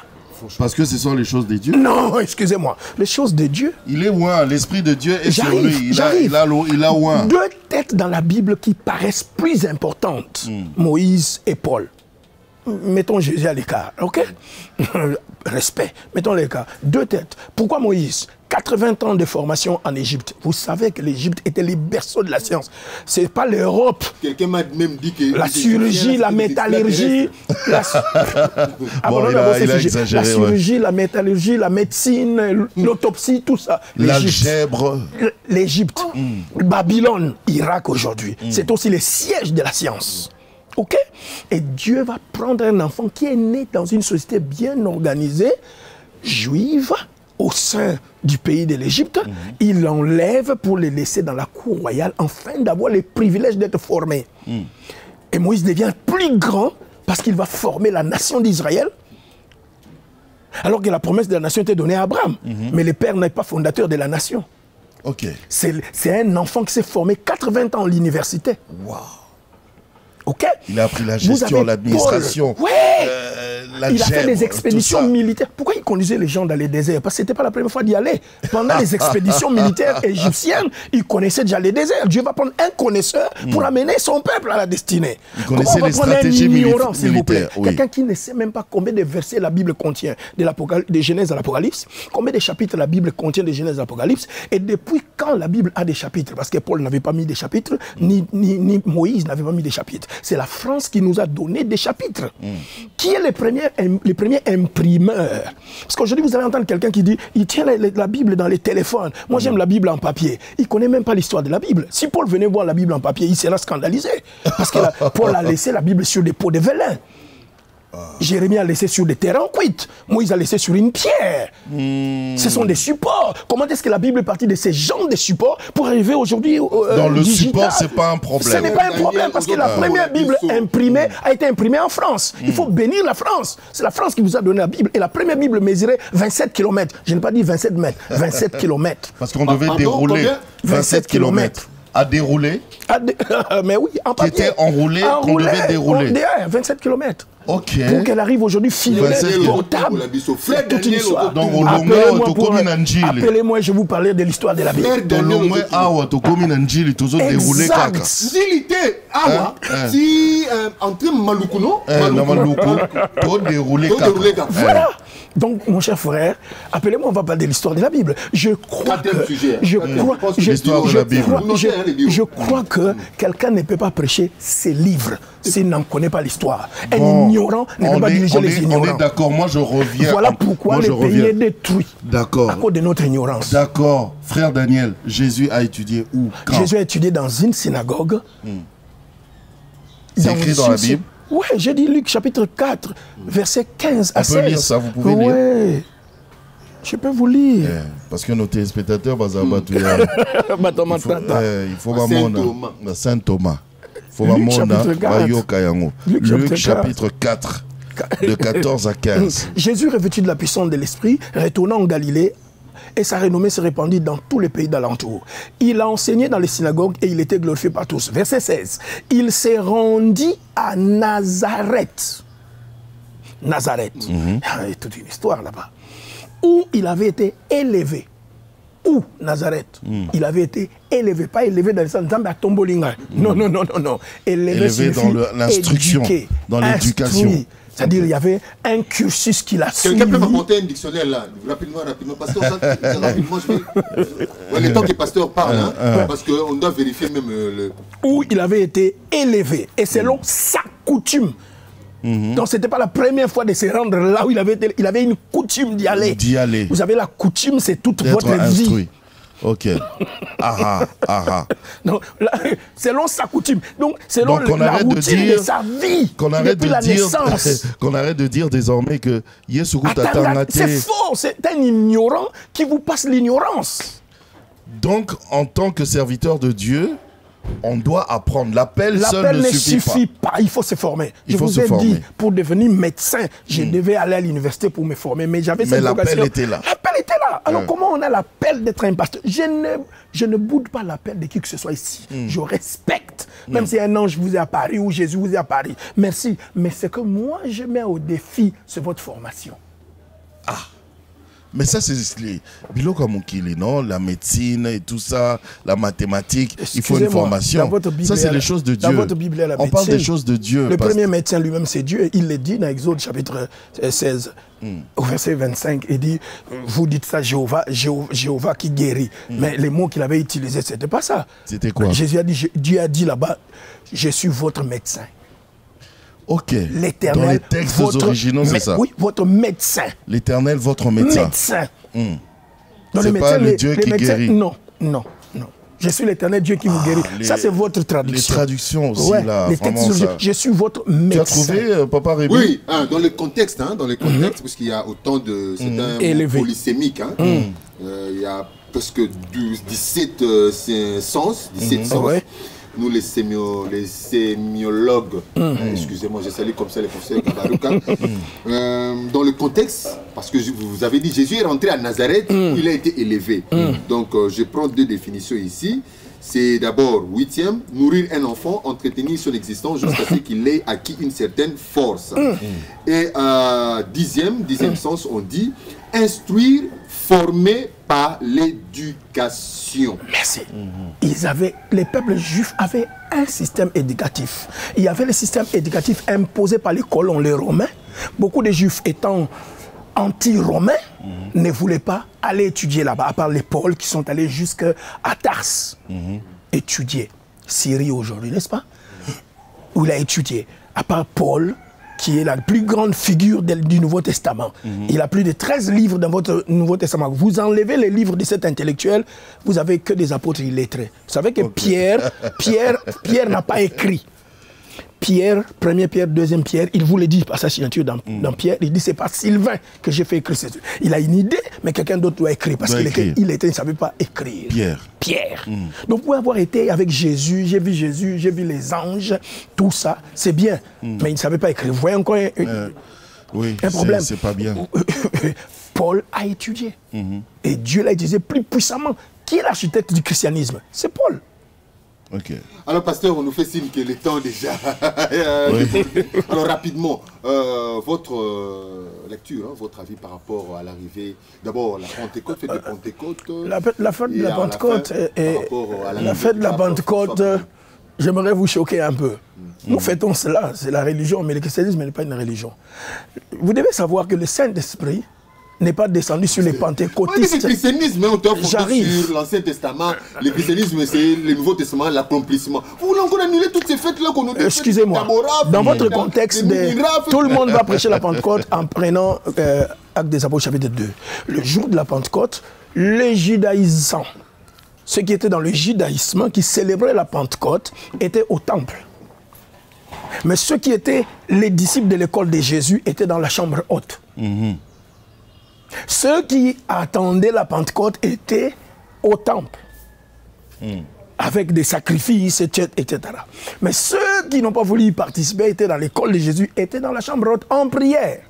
Parce que ce sont les choses de Dieu. Non, excusez-moi. Les choses de Dieu. Il est loin, l'Esprit de Dieu est sur lui. Il a loin. Deux têtes dans la Bible qui paraissent plus importantes, Moïse et Paul. Mettons Jésus à l'écart, ok? Respect, mettons l'écart. Deux têtes. Pourquoi Moïse? 80 ans de formation en Égypte. Vous savez que l'Égypte était les berceaux de la science. C'est pas l'Europe. Quelqu'un m'a même dit que... La chirurgie, la métallurgie... La chirurgie, la métallurgie, la médecine, l'autopsie, tout ça. L'algèbre. L'Égypte. Babylone, Irak aujourd'hui. C'est aussi le siège de la science. OK? Et Dieu va prendre un enfant qui est né dans une société bien organisée, juive, au sein du pays de l'Égypte. Il l'enlève pour le laisser dans la cour royale, afin d'avoir les privilèges d'être formé. Et Moïse devient plus grand parce qu'il va former la nation d'Israël. Alors que la promesse de la nation était donnée à Abraham. Mais le père n'est pas fondateur de la nation. Okay. C'est un enfant qui s'est formé 80 ans à l'université. Wow. Okay. Il a appris la gestion, l'administration. Il a fait des expéditions militaires. Pourquoi il conduisait les gens dans les déserts? Parce que ce n'était pas la première fois d'y aller. Pendant les expéditions militaires égyptiennes, il connaissait déjà les déserts. Dieu va prendre un connaisseur pour amener son peuple à la destinée. Il connaissait les stratégies militaires. Quelqu'un qui ne sait même pas combien de versets la Bible contient, de Genèse à l'Apocalypse, combien de chapitres la Bible contient de Genèse à l'Apocalypse, et depuis quand la Bible a des chapitres? Parce que Paul n'avait pas mis des chapitres, ni Moïse n'avait pas mis des chapitres. C'est la France qui nous a donné des chapitres. Qui est les premiers imprimeurs? Parce qu'aujourd'hui, vous allez entendre quelqu'un qui dit il tient la Bible dans les téléphones. Moi, j'aime la Bible en papier. Il ne connaît même pas l'histoire de la Bible. Si Paul venait voir la Bible en papier, il sera scandalisé. Parce que Paul a laissé la Bible sur des pots de vélin. Jérémie a laissé sur des terrains cuits. Moïse a laissé sur une pierre. Ce sont des supports. Comment est-ce que la Bible est partie de ces genres de supports pour arriver aujourd'hui dans le support, ce n'est pas un problème. Ce n'est pas un problème parce que la première Bible imprimée a été imprimée en France. Il faut bénir la France. C'est la France qui vous a donné la Bible. Et la première Bible mesurait 27 km. Je n'ai pas dit 27 mètres, 27 km. Parce qu'on devait dérouler 27 km. À dérouler. Mais oui, en papier. Qui était enroulé, qu'on devait dérouler. 27 km. Ok. Pour qu'elle arrive aujourd'hui filmée, portable. Appelez-moi, je vais vous parler de l'histoire de la Bible. Exact. Si entre Malukuno, voilà. Donc, mon cher frère, appelez-moi, on va parler de l'histoire de la Bible. Je crois que quelqu'un ne peut pas prêcher ses livres s'il n'en connaît pas l'histoire. Un ignorant ne peut pas diriger les ignorants. On est d'accord, moi je reviens. Voilà pourquoi le pays est détruit. D'accord. À cause de notre ignorance. D'accord. Frère Daniel, Jésus a étudié où? Quand? Jésus a étudié dans une synagogue. C'est écrit dans la Bible? Oui, j'ai dit Luc chapitre 4, verset 15 à 16. On peut lire ça, vous pouvez lire? Oui, je peux vous lire. Parce que nos téléspectateurs, il faut Saint Thomas. Luc chapitre 4, de 14 à 15. Jésus, revêtu de la puissance de l'Esprit, retourna en Galilée, et sa renommée se répandit dans tous les pays d'alentour. Il a enseigné dans les synagogues et il était glorifié par tous. Verset 16. Il s'est rendu à Nazareth. Nazareth. Il y a toute une histoire là-bas. Où il avait été élevé. où Nazareth, il avait été élevé, pas élevé dans le sens de Tombolinga. Non, non, non, non, non. Élevé dans l'instruction, dans l'éducation. C'est-à-dire, il y avait un cursus qu'il a suivi. Quelqu'un peut m'apporter un dictionnaire là, rapidement, pasteur, rapidement, je vais... le temps que le pasteur parle, parce qu'on doit vérifier même le... Où il avait été élevé, et selon sa coutume. Donc, ce n'était pas la première fois de se rendre là où il avait une coutume d'y aller. Vous avez la coutume, c'est toute votre vie. Ok. Donc, là, selon sa coutume. Donc, selon la routine de sa vie. Qu'on arrête de dire, qu'on arrête de dire désormais que c'est faux. C'est un ignorant qui vous passe l'ignorance. Donc, en tant que serviteur de Dieu, on doit apprendre. L'appel seul ne suffit pas. Il faut se former. Je vous ai dit, pour devenir médecin, je devais aller à l'université pour me former. Mais j'avais cette vocation. L'appel était là. L'appel était là. Alors comment on a l'appel d'être un pasteur? Je ne boude pas l'appel de qui que ce soit ici. Je respecte. Même si un ange vous est apparu ou Jésus vous est apparu. Merci. Mais ce que moi, je mets au défi, c'est votre formation. Mais ça, c'est les bilo comme non, la médecine et tout ça, la mathématique, il faut une formation. Ça, c'est les choses de Dieu. Dans votre Bible, on parle des choses de Dieu. Le premier médecin lui-même, c'est Dieu. Il le dit dans Exode chapitre 16, au verset 25. Il dit, vous dites ça, Jéhovah qui guérit. Mais les mots qu'il avait utilisés, ce n'était pas ça. C'était quoi? Jésus a dit, Dieu a dit là-bas, je suis votre médecin. Ok. L'Éternel, dans les textes originaux, c'est ça. Oui, votre médecin. L'Éternel, votre médecin. C'est pas le Dieu qui guérit. Non. Je suis l'Éternel Dieu qui vous guérit. Ça, c'est votre traduction. Les traductions aussi, là. Les textes originaux. Je suis votre médecin. Tu as trouvé, Papa Rémi? Oui, dans le contexte, parce qu'il y a autant de... C'est un polysémique. Il y a presque 17 sens. 17 sens. Nous, les sémiologues, excusez-moi, je salue comme ça les professeurs Kabaruka, dans le contexte, parce que vous avez dit, Jésus est rentré à Nazareth, où il a été élevé. Donc, je prends deux définitions ici. C'est d'abord, 8e, nourrir un enfant, entretenir son existence jusqu'à ce qu'il ait acquis une certaine force. Et 10e sens, on dit, instruire, former par l'éducation. Merci. Les peuples juifs avaient un système éducatif. Il y avait le système éducatif imposé par les colons, les Romains. Beaucoup de Juifs étant anti-romains ne voulaient pas aller étudier là-bas, à part les Pauls qui sont allés jusqu'à Tars étudier. Syrie aujourd'hui, n'est-ce pas? Où il a étudié. À part Paul, qui est la plus grande figure du Nouveau Testament. Il a plus de 13 livres dans votre Nouveau Testament. Vous enlevez les livres de cet intellectuel, vous n'avez que des apôtres illettrés. Vous savez que Pierre n'a pas écrit. Pierre, 1er Pierre, 2e Pierre, il vous le dit par sa signature dans Pierre, il dit c'est pas Sylvain que j'ai fait écrire. Il a une idée, mais quelqu'un d'autre doit écrire parce qu'il ne savait pas écrire. Pierre. Donc vous pouvez avoir été avec Jésus, j'ai vu les anges, tout ça, c'est bien, mais il ne savait pas écrire. Vous voyez encore un problème. C'est pas bien. Paul a étudié et Dieu l'a utilisé plus puissamment. Qui est l'architecte du christianisme? C'est Paul. Okay. Alors, pasteur, on nous fait signe que le temps déjà. Alors, rapidement, votre lecture, votre avis par rapport à l'arrivée, d'abord la Pentecôte, fête de Pentecôte. La fête de la Pentecôte, la fête de la Pentecôte, j'aimerais vous choquer un peu. Nous fêtons cela, c'est la religion, mais le christianisme n'est pas une religion. Vous devez savoir que le Saint-Esprit n'est pas descendu sur les pentecôtistes. Le christianisme, on doit fonder sur l'Ancien Testament. Le christianisme, c'est le Nouveau Testament, l'accomplissement. Vous voulez encore annuler toutes ces fêtes-là qu'on nous dit? Excusez-moi, dans votre contexte, tout le monde va prêcher la Pentecôte en prenant Actes des Apôtres chapitre 2. Le jour de la Pentecôte, les judaïsants, ceux qui étaient dans le judaïsme, qui célébraient la Pentecôte, étaient au temple. Mais ceux qui étaient les disciples de l'école de Jésus étaient dans la chambre haute. Ceux qui attendaient la Pentecôte étaient au temple, avec des sacrifices, etc. Mais ceux qui n'ont pas voulu y participer, étaient dans l'école de Jésus, étaient dans la chambre haute en prière.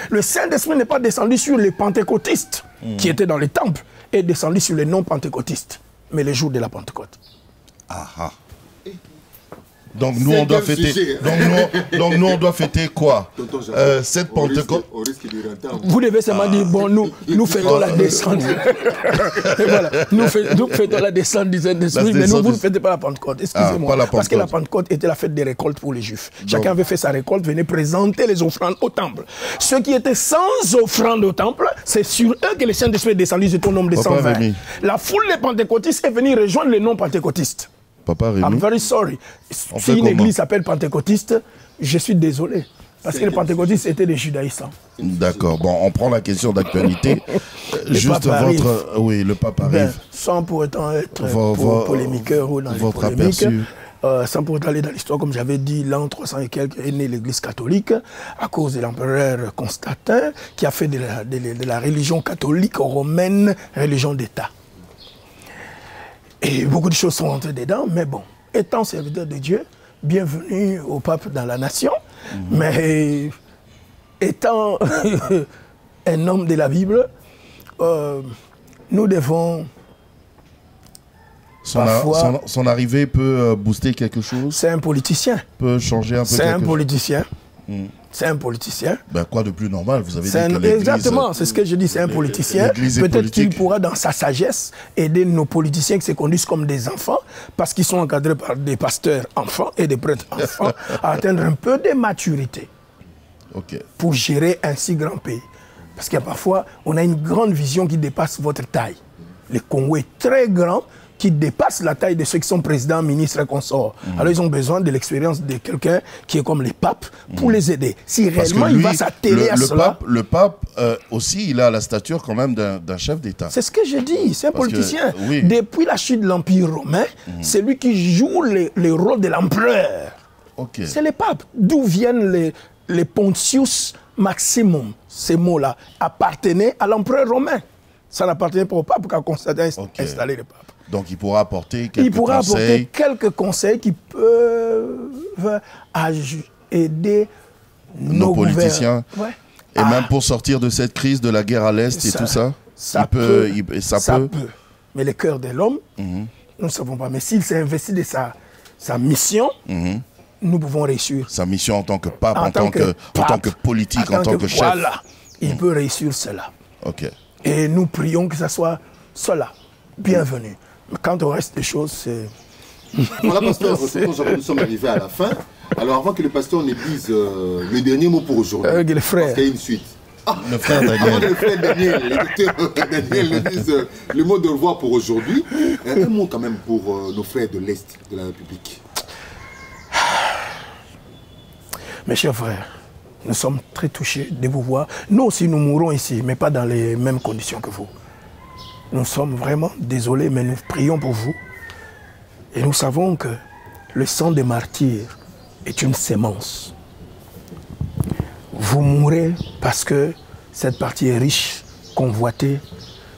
Le Saint-Esprit n'est pas descendu sur les pentecôtistes qui étaient dans les temples, est descendu sur les non-pentecôtistes, mais le jour de la Pentecôte. Donc nous on doit fêter. Donc nous on doit fêter quoi? Cette Pentecôte. Vous devez seulement dire bon nous fêtons la descente. Et voilà, nous fêtons la descente du Saint-Esprit, mais vous ne fêtez pas la Pentecôte. Excusez-moi, parce que la Pentecôte était la fête des récoltes pour les Juifs. Chacun avait fait sa récolte, venait présenter les offrandes au temple. Ceux qui étaient sans offrande au temple, c'est sur eux que le Saint-Esprit est descendu, c'est au nombre de 120. La foule des pentecôtistes est venue rejoindre les non-pentecôtistes. Papa Rémi. I'm very sorry. Si une église s'appelle pentecôtiste, je suis désolé. Parce que les pentecôtistes étaient des judaïstes. D'accord. Bon, on prend la question d'actualité. Juste votre... Oui, le pape arrive. Sans pour autant être polémiqueur ou dans les polémiques. Sans pour autant aller dans l'histoire, comme j'avais dit, l'an 300 et quelques est née l'église catholique à cause de l'empereur Constantin qui a fait de la religion catholique romaine religion d'État. Et beaucoup de choses sont entrées dedans, mais bon, étant serviteur de Dieu, bienvenue au pape dans la nation, mais étant un homme de la Bible, nous devons son arrivée peut booster quelque chose? C'est un politicien. Peut changer un peu quelque chose? C'est un politicien. C'est un politicien. Ben quoi de plus normal, vous avez dit que l'Église... Exactement, c'est ce que je dis, c'est un politicien. Peut-être qu'il pourra, dans sa sagesse, aider nos politiciens qui se conduisent comme des enfants, parce qu'ils sont encadrés par des pasteurs enfants et des prêtres enfants, à atteindre un peu de maturité pour gérer un si grand pays. Parce que parfois, on a une grande vision qui dépasse votre taille. Le Congo est très grand, qui dépasse la taille de ceux qui sont présidents, ministres et consorts. Alors ils ont besoin de l'expérience de quelqu'un qui est comme les papes pour les aider. Si réellement il va s'atteler à cela... Le pape aussi, il a la stature quand même d'un chef d'État. C'est ce que je dis, c'est un politicien. Depuis la chute de l'Empire romain, c'est lui qui joue le rôle de l'empereur. C'est les papes. D'où viennent les Pontius Maximum, ces mots-là, appartenaient à l'empereur romain. Ça n'appartenait pas au pape quand Constantin a installé le pape. Donc il pourra apporter quelques conseils qui peuvent aider nos politiciens. Et même pour sortir de cette crise de la guerre à l'Est et tout ça, ça peut. Mais le cœur de l'homme, nous ne savons pas. Mais s'il s'est investi de sa mission, nous pouvons réussir. Sa mission en tant que pape, en tant que politique, en tant que chef. Voilà, il peut réussir cela. Et nous prions que ce soit cela. Bienvenue. Mais quant au reste des choses, c'est... Voilà, pasteur, nous sommes arrivés à la fin. Alors, avant que le pasteur ne dise le dernier mot pour aujourd'hui, parce qu'il y a une suite. Le frère Daniel. Avant que le frère Daniel, le docteur Daniel, ne dise le mot de revoir pour aujourd'hui, un mot quand même pour nos frères de l'Est de la République. Mes chers frères, nous sommes très touchés de vous voir. Nous aussi, nous mourrons ici, mais pas dans les mêmes conditions que vous. Nous sommes vraiment désolés, mais nous prions pour vous. Et nous savons que le sang des martyrs est une sémence. Vous mourrez parce que cette partie est riche, convoitée.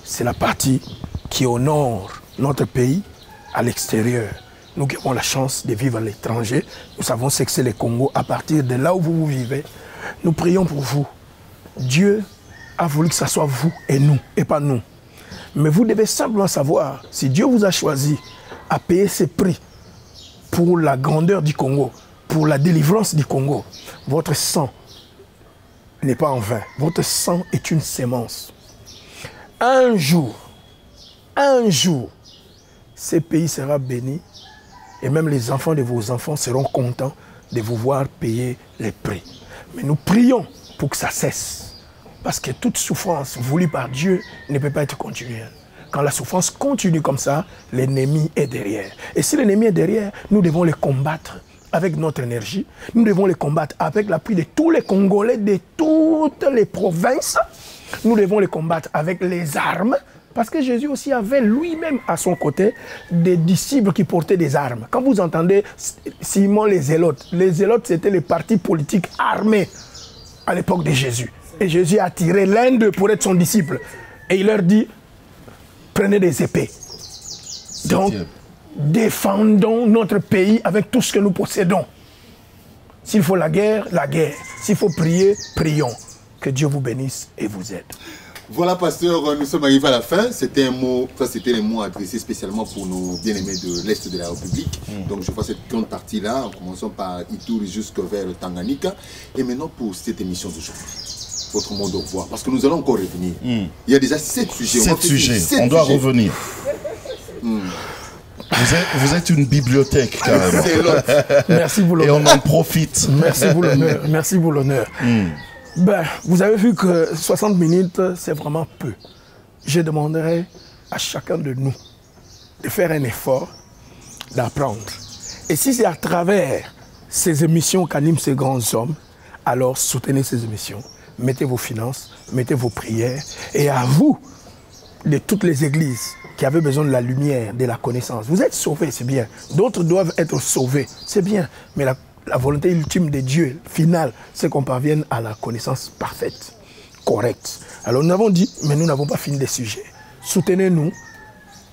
C'est la partie qui honore notre pays à l'extérieur. Nous qui avons la chance de vivre à l'étranger, nous savons ce que c'est le Congo. À partir de là où vous vivez, nous prions pour vous. Dieu a voulu que ce soit vous et nous, et pas nous. Mais vous devez simplement savoir, si Dieu vous a choisi à payer ce prix pour la grandeur du Congo, pour la délivrance du Congo, votre sang n'est pas en vain. Votre sang est une sémence. Un jour, ce pays sera béni et même les enfants de vos enfants seront contents de vous voir payer les prix. Mais nous prions pour que ça cesse. Parce que toute souffrance voulue par Dieu ne peut pas être continuelle. Quand la souffrance continue comme ça, l'ennemi est derrière. Et si l'ennemi est derrière, nous devons le combattre avec notre énergie. Nous devons le combattre avec l'appui de tous les Congolais, de toutes les provinces. Nous devons le combattre avec les armes. Parce que Jésus aussi avait lui-même à son côté des disciples qui portaient des armes. Quand vous entendez Simon les Zélotes c'était les partis politiques armés à l'époque de Jésus. Et Jésus a tiré l'un d'eux pour être son disciple. Et il leur dit, prenez des épées. Donc, défendons notre pays avec tout ce que nous possédons. S'il faut la guerre, la guerre. S'il faut prier, prions. Que Dieu vous bénisse et vous aide. Voilà, pasteur, nous sommes arrivés à la fin. C'était un mot, ça c'était les mots adressés spécialement pour nos bien-aimés de l'Est de la République. Donc je vois cette grande partie-là, en commençant par Ituri jusqu'à vers Tanganyika. Et maintenant pour cette émission d'aujourd'hui, votre mot de revoir, parce que nous allons encore revenir. Il y a déjà 7 sujets. 7 sujets, on doit revenir. Vous êtes une bibliothèque, carrément. Merci pour l'honneur. Et on en profite. Merci pour l'honneur. Merci pour l'honneur. Ben, vous avez vu que 60 minutes, c'est vraiment peu. Je demanderai à chacun de nous de faire un effort, d'apprendre. Et si c'est à travers ces émissions qu'animent ces grands hommes, alors soutenez ces émissions. Mettez vos finances, mettez vos prières. Et à vous, de toutes les églises qui avaient besoin de la lumière, de la connaissance. Vous êtes sauvés, c'est bien. D'autres doivent être sauvés, c'est bien. Mais la volonté ultime de Dieu, finale, c'est qu'on parvienne à la connaissance parfaite, correcte. Alors nous avons dit, mais nous n'avons pas fini des sujets. Soutenez-nous,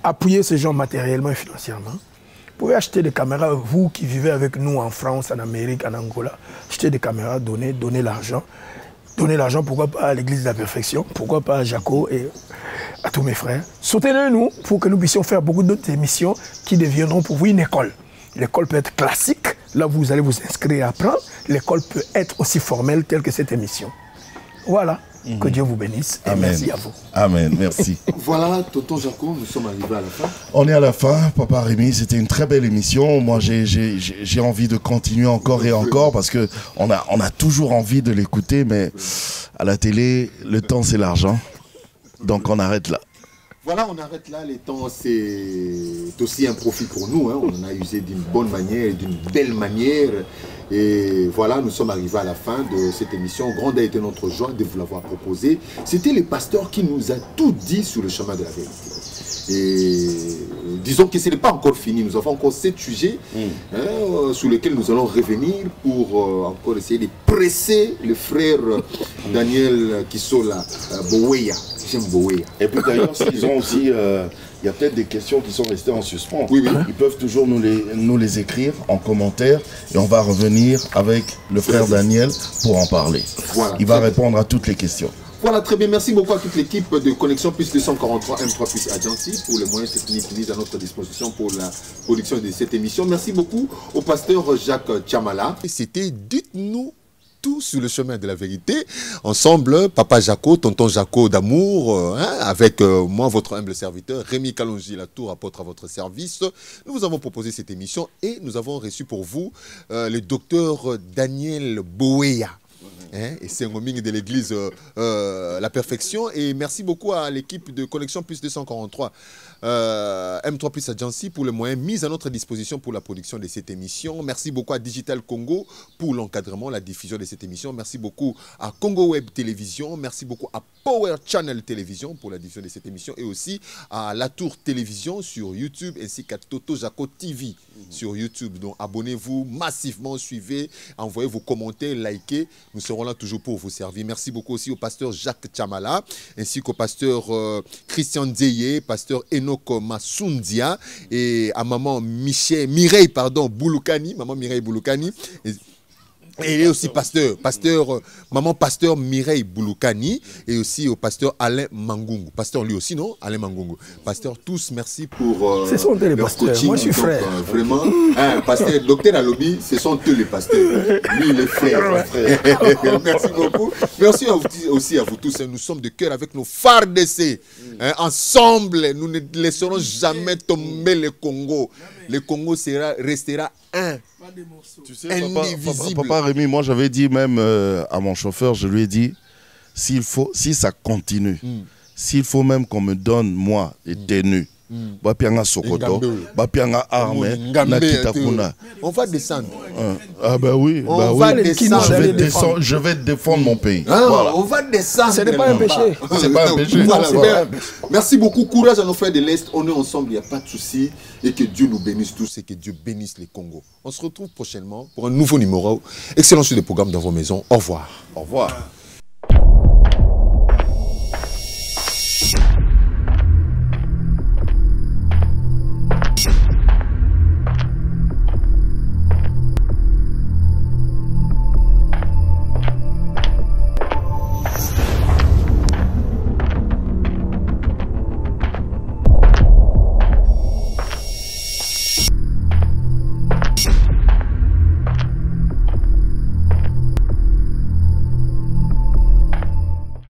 appuyez ces gens matériellement et financièrement. Vous pouvez acheter des caméras, vous qui vivez avec nous en France, en Amérique, en Angola. Achetez des caméras, donnez l'argent. Donnez l'argent, pourquoi pas à l'Église de la Perfection, pourquoi pas à Jaco et à tous mes frères. Soutenez-nous pour que nous puissions faire beaucoup d'autres émissions qui deviendront pour vous une école. L'école peut être classique, là vous allez vous inscrire et apprendre. L'école peut être aussi formelle telle que cette émission. Voilà. Que Dieu vous bénisse et Amen. Merci à vous. Amen, merci. Voilà, tonton Jaco, nous sommes arrivés à la fin. On est à la fin, Papa Rémi, c'était une très belle émission. Moi, j'ai envie de continuer encore et encore parce que on a toujours envie de l'écouter, mais à la télé, le temps c'est l'argent. Donc on arrête là. Voilà, on arrête là. Le temps, c'est aussi un profit pour nous. Hein. On en a usé d'une bonne manière, d'une belle manière. Et voilà, nous sommes arrivés à la fin de cette émission. Grande a été notre joie de vous l'avoir proposé. C'était le pasteur qui nous a tout dit sur le chemin de la vérité. Et disons que ce n'est pas encore fini. Nous avons encore 7 sujets sur lesquels nous allons revenir pour encore essayer de presser le frère Daniel Kisola Boweya. J'aime Boweya. Et puis d'ailleurs, ils ont aussi... il y a peut-être des questions qui sont restées en suspens. Oui, oui. Ils peuvent toujours nous les écrire en commentaire et on va revenir avec le frère Daniel pour en parler. Voilà, il va répondre à toutes les questions. Voilà, très bien. Merci beaucoup à toute l'équipe de Connexion Plus 243 M3 Plus Agency pour les moyens techniques mis à notre disposition pour la production de cette émission. Merci beaucoup au pasteur Jacques Tchamala. Et c'était Dites-nous tout sur le chemin de la vérité. Ensemble, Papa Jaco, Tonton Jaco d'amour, avec moi, votre humble serviteur, Rémi Kalonji Latour, apôtre à votre service. Nous vous avons proposé cette émission et nous avons reçu pour vous le docteur Daniel Boweya. Et c'est un roaming de l'église La Perfection. Et merci beaucoup à l'équipe de Connexion Plus 243 M3 Plus Agency pour les moyens mis à notre disposition pour la production de cette émission. Merci beaucoup à Digital Congo pour l'encadrement, la diffusion de cette émission. Merci beaucoup à Congo Web Télévision. Merci beaucoup à Power Channel Télévision pour la diffusion de cette émission. Et aussi à La Tour Télévision sur YouTube ainsi qu'à Toto Jaco TV sur YouTube. Donc abonnez-vous massivement, suivez, envoyez vos commentaires, likez. Nous serons là toujours pour vous servir. Merci beaucoup aussi au pasteur Jacques Tchamala, ainsi qu'au pasteur Christian Nzeye, pasteur Enoch Masundia et à maman Mireille Bouloukani, maman Mireille Bouloukani. Et il est aussi maman pasteur Mireille Bouloukani et aussi au pasteur Alain Mangungu. Pasteur lui aussi, non? Alain Mangungu. Pasteur, tous, merci pour ce sont eux les pasteurs, moi je suis frère. Vraiment, pasteur, docteur Alobi, ce sont eux les pasteurs. Lui, il est frère. Merci beaucoup. Merci aussi à vous tous. Nous sommes de cœur avec nos phares d'essai. Ensemble, nous ne laisserons jamais tomber le Congo. Le Congo restera un. Tu sais, papa Rémi, moi j'avais dit même à mon chauffeur, je lui ai dit, si ça continue, s'il faut même qu'on me donne, moi, des tenues, Bapianga Sokoto, Bapianga Arme, Nakitakuna. On va descendre. Ah ben oui, on va descendre. Je vais défendre mon pays. Voilà. On va descendre. Ce n'est pas un péché. C'est pas un péché. Merci beaucoup. Courage à nos frères de l'Est. On est ensemble, il n'y a pas de souci. Et que Dieu nous bénisse tous et que Dieu bénisse les Congos. On se retrouve prochainement pour un nouveau numéro. Excellent sur le programme dans vos maisons. Au revoir. Au revoir.